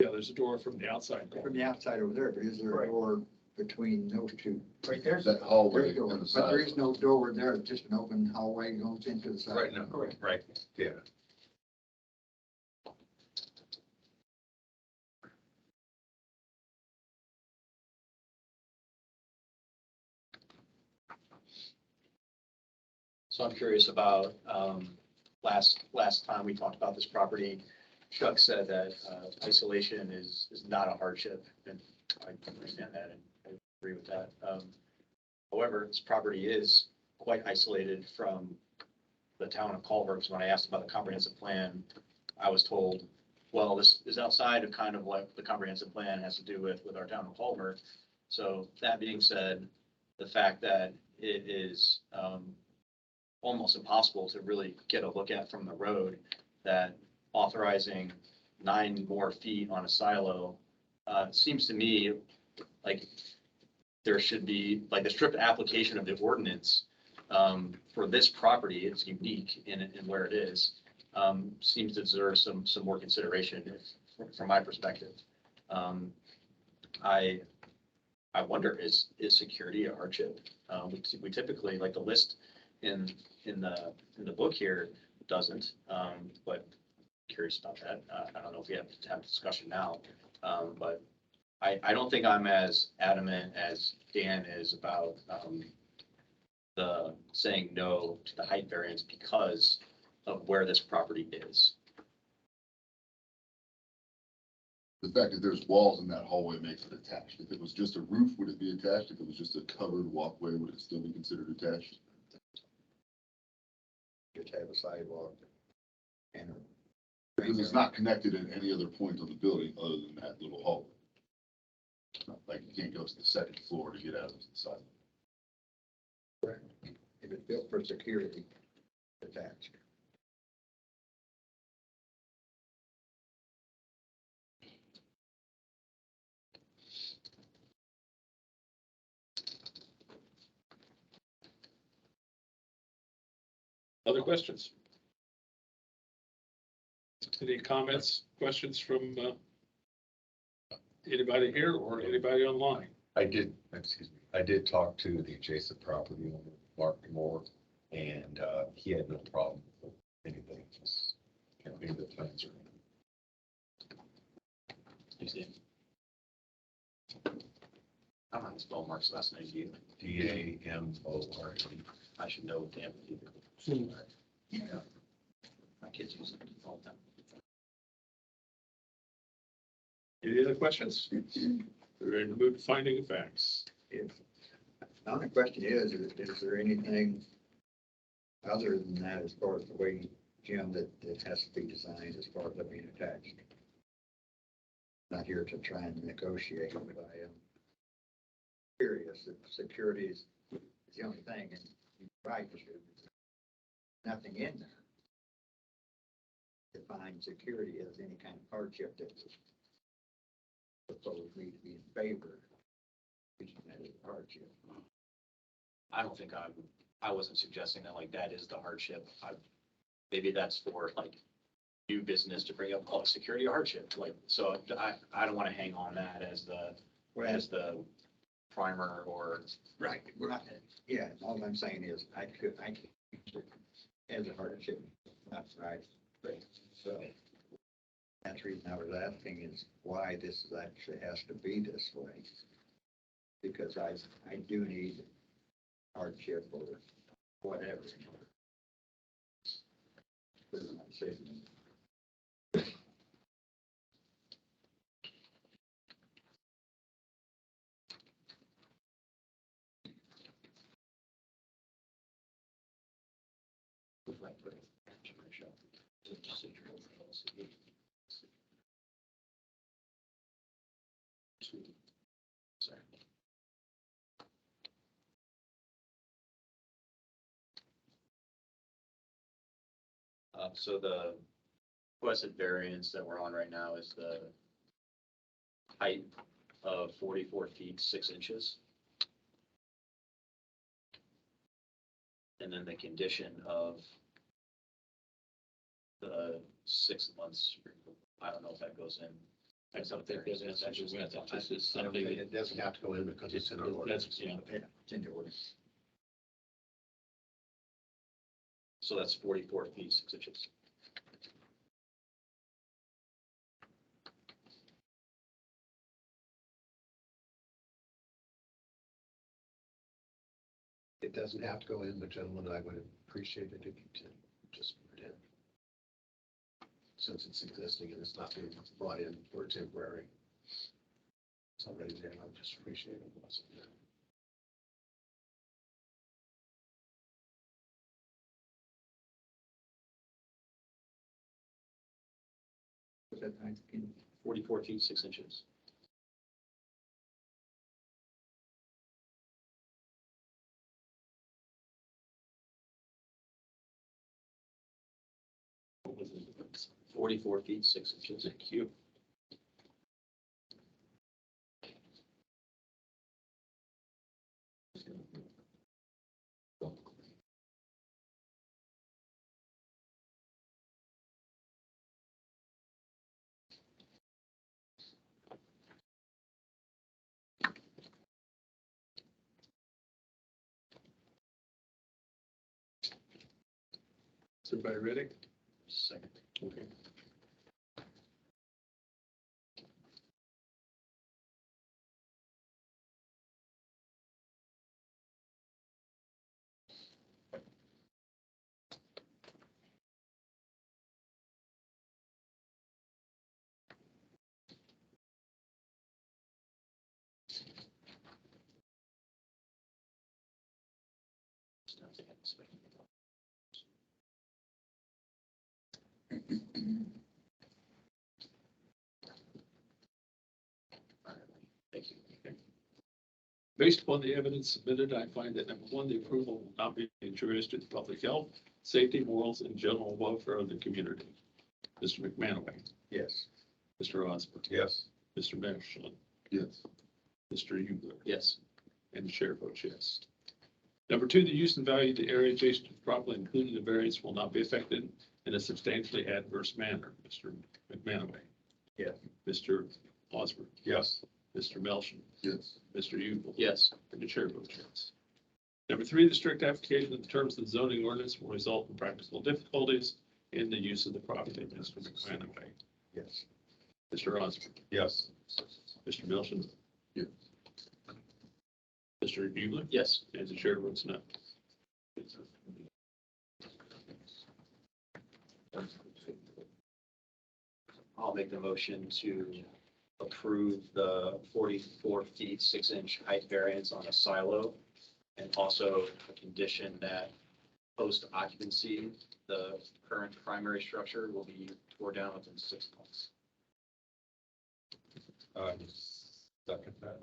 Yeah, there's a door from the outside. From the outside over there, but is there a door between those two? Right there's. That hallway There's a door, on the but there side. is no door there, it's just an open hallway goes into the side. Right now, right, yeah. So I'm curious about, last time we talked about this property, Chuck said that isolation is not a hardship, and I understand that and I agree with that. However, this property is quite isolated from the town of Culver, because when I asked about the comprehensive plan, I was told, well, this is outside of kind of what the comprehensive plan has to do with our town of Culver. So that being said, the fact that it is almost impossible to really get a look at from the road, that authorizing 9 more feet on a silo seems to me like there should be, like, the strict application of the ordinance for this property. It's unique in where it is, seems to deserve some more consideration from my perspective. I wonder, is security a hardship? We typically, like the list in the book here doesn't, but curious about that. I don't know if we have to have a discussion now, but I don't think I'm as adamant as Dan is about the saying no to the height variance because of where this property is. The fact that there's walls in that hallway makes it attached. If it was just a roof, would it be attached? If it was just a covered walkway, would it still be considered attached? Just have a sidewalk. And Because it's not connected at any other point on the building other than that little hallway. Like you can't go to the second floor to get out of the side. if it's built for security, attached. Other questions? Any comments, questions from anybody here or anybody online? I did talk to the adjacent property owner, Mark Moore, and he had no problem with anything. Just, maybe the plans are. I don't know how to spell Mark's last name either. Damore. I should know damn either. Yeah. My kids use it all the time. Any other questions? We're in the mood for finding of facts. Now the question is there anything other than that as far as the way, Jim, that has to be designed as far as it being attached? Not here to try and negotiate, but I am curious if security is the only thing, and you're right, there's nothing in there define security as any kind of hardship that was proposed me to be in favor. That is a hardship. I don't think I wasn't suggesting that like that is the hardship. Maybe that's for like new business to bring up public security hardship. Like, so I don't want to hang on that as the primer or. Right. We're not, yeah, all I'm saying is I could as a hardship, that's right. So that's the reason I was asking is why this actually has to be this way. Because I do need hardship or whatever. Sorry. So the requested variance that we're on right now is the height of 44 feet, 6 inches. And then the condition of the 6 months, I don't know if that goes in. I don't think there's I don't think it doesn't have to go in because it's in the ordinance. That's, yeah. It's in the ordinance. So that's 44 feet, 6 inches. It doesn't have to go in, but gentlemen, I would appreciate it if you did just put it in. Since it's existing and it's not being brought in for temporary. It's already there, I would just appreciate it. Was that 44 feet, 6 inches. What was it? 44 feet, 6 inches. Thank you. everybody ready? Second. Okay. Thank you. Based upon the evidence submitted, I find that number one, the approval will not be injurious to the public health, safety, morals, and general welfare of the community. Mr. McManaway, Yes. Mr. Osborne, Yes. Mr. Michelin, Yes. Mr. Hubler, Yes. and the chair votes yes. Number two, the use and value of the area adjacent to the property, including the variance, will not be affected in a substantially adverse manner. Mr. McManaway. Yes. Mr. Osborne, Yes. Mr. Melton, Yes. Mr. Hubel. Yes. And the chair votes yes. Number three, the strict application of the terms of the zoning ordinance will result in practical difficulties in the use of the property. Mr. McManaway. Yes. Mr. Osborne, Yes. Mr. Melton. Yes. Mr. Hubler. Yes. And the chair votes no. I'll make the motion to approve the 44 feet 6-inch height variance on a silo. And also a condition that post occupancy, the current primary structure will be torn down within 6 months. Second that.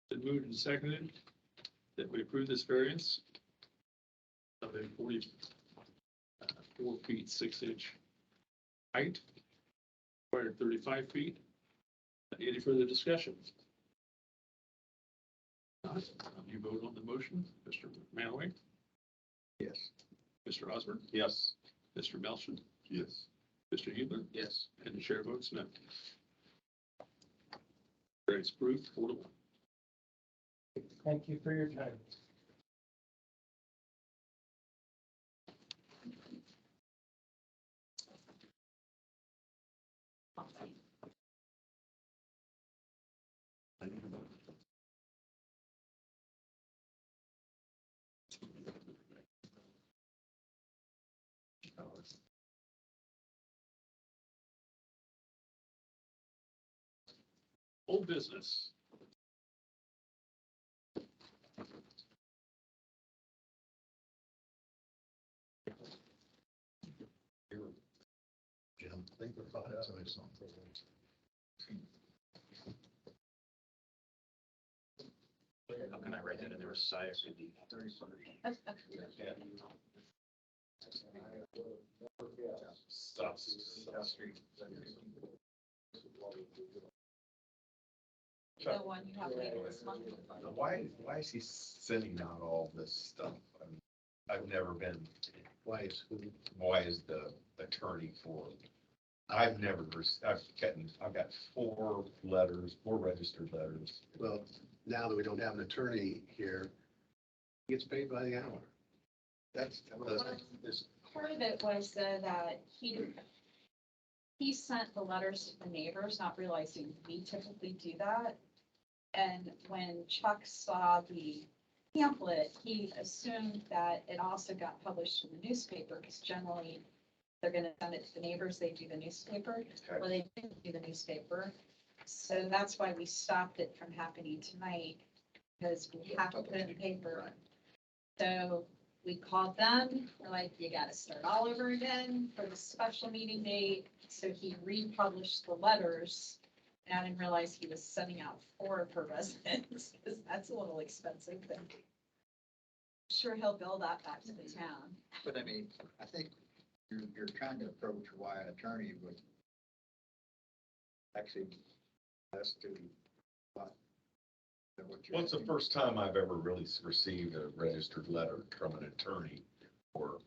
Been moved and seconded that we approve this variance of a 44 feet 6-inch height, required 35 feet. Any further discussion? Not. You vote on the motion, Mr. Manaway, Yes. Mr. Osborne, Yes. Mr. Melton, Yes. Mr. Hubler, Yes. and the chair votes no. Variance approved, 4-1. Thank you for your time. Old business. Jim, think about it. How can I write that in there? Side. Stop. The one you have later this month. Why is he sending out all this stuff? I mean, I've never been, why is the attorney for? I've never, I've got 4 registered letters. Well, now that we don't have an attorney here, he gets paid by the hour. That's, this, Part of it was that he sent the letters to the neighbors, not realizing we typically do that. And when Chuck saw the pamphlet, he assumed that it also got published in the newspaper, because generally they're gonna send it to the neighbors, they do the newspaper. Okay. Well, they didn't do the newspaper. So that's why we stopped it from happening tonight, because we have to put it in the paper. So we called them, we're like, you gotta start all over again for the special meeting date. So he republished the letters, and I didn't realize he was sending out 4 per residence, because that's a little expensive, but I'm sure he'll bill that back to the town. But I mean, I think you're trying to approach why an attorney would actually us to what? Well, it's the first time I've ever really received a registered letter from an attorney for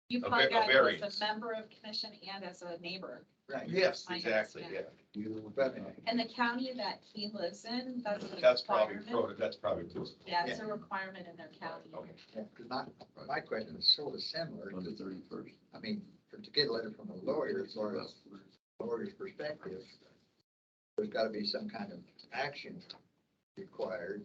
You A probably va- a got it as variance. a member of commission and as a neighbor. Right. Yes, I exactly, understand. yeah. But, And the county that he lives in, that's a That's probably, requirement. that's probably. Yeah, it's a requirement in their county. yeah, 'cause my question is sort of similar. On the 31st. I mean, to get a letter from a lawyer, as far as lawyer's perspective, there's gotta be some kind of action required,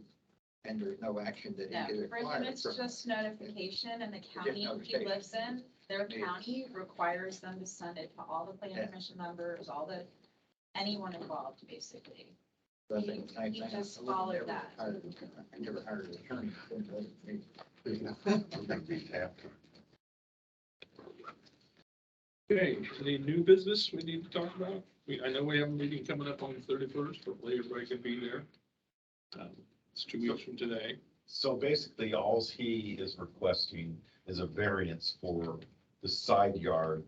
and there's no action that No, he can for him, require it's from. just notification, and the county he notification. lives in, their Yeah. county requires them to send it to all the plan Yeah. commission members, anyone involved, basically. I think the same He thing. just I followed never that. I never hired an attorney. Okay, any new business we need to talk about? I know we have a meeting coming up on the 31st, hopefully everybody can be there. It's 2 weeks from today. So basically, all he is requesting is a variance for the side yard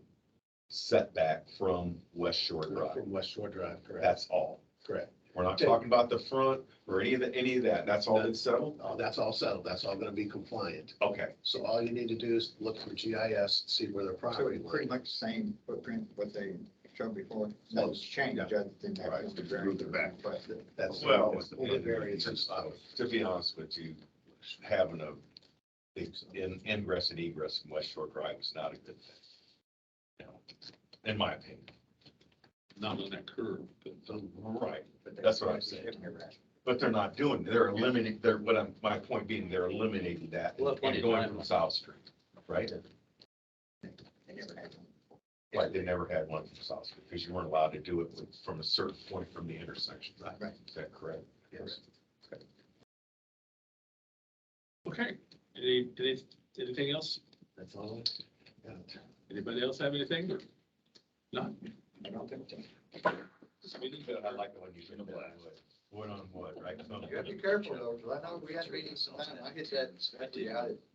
setback from West Shore Drive. From West Shore Drive, correct? That's all. Correct. We're not talking about the front or any of that. That's all been settled? Oh, that's all settled. That's all gonna be compliant. Okay. So all you need to do is look through GIS, see where their So property it's pretty line. much the same footprint, what they showed before, no change other than that. Right. Move it back. But that's. Well, that's the only variance and stuff. To be honest with you, having a ingress and egress from West Shore Drive is not a good thing. You know, in my opinion. Not on that curve, but Right. That's what I'm saying. But they're not doing, they're eliminating, my point being, they're eliminating that Well, and going from South Street, right? They never had one. Right, they never had one from South Street, because you weren't allowed to do it from a certain point from the intersection. Right. Is that correct? Yes. okay. Anything else? That's all. Yeah. Anybody else have anything? None? I don't think so. This meeting, I like the one you said, wood on wood, right? You gotta be careful though, 'cause I know we had meetings sometime, I get that,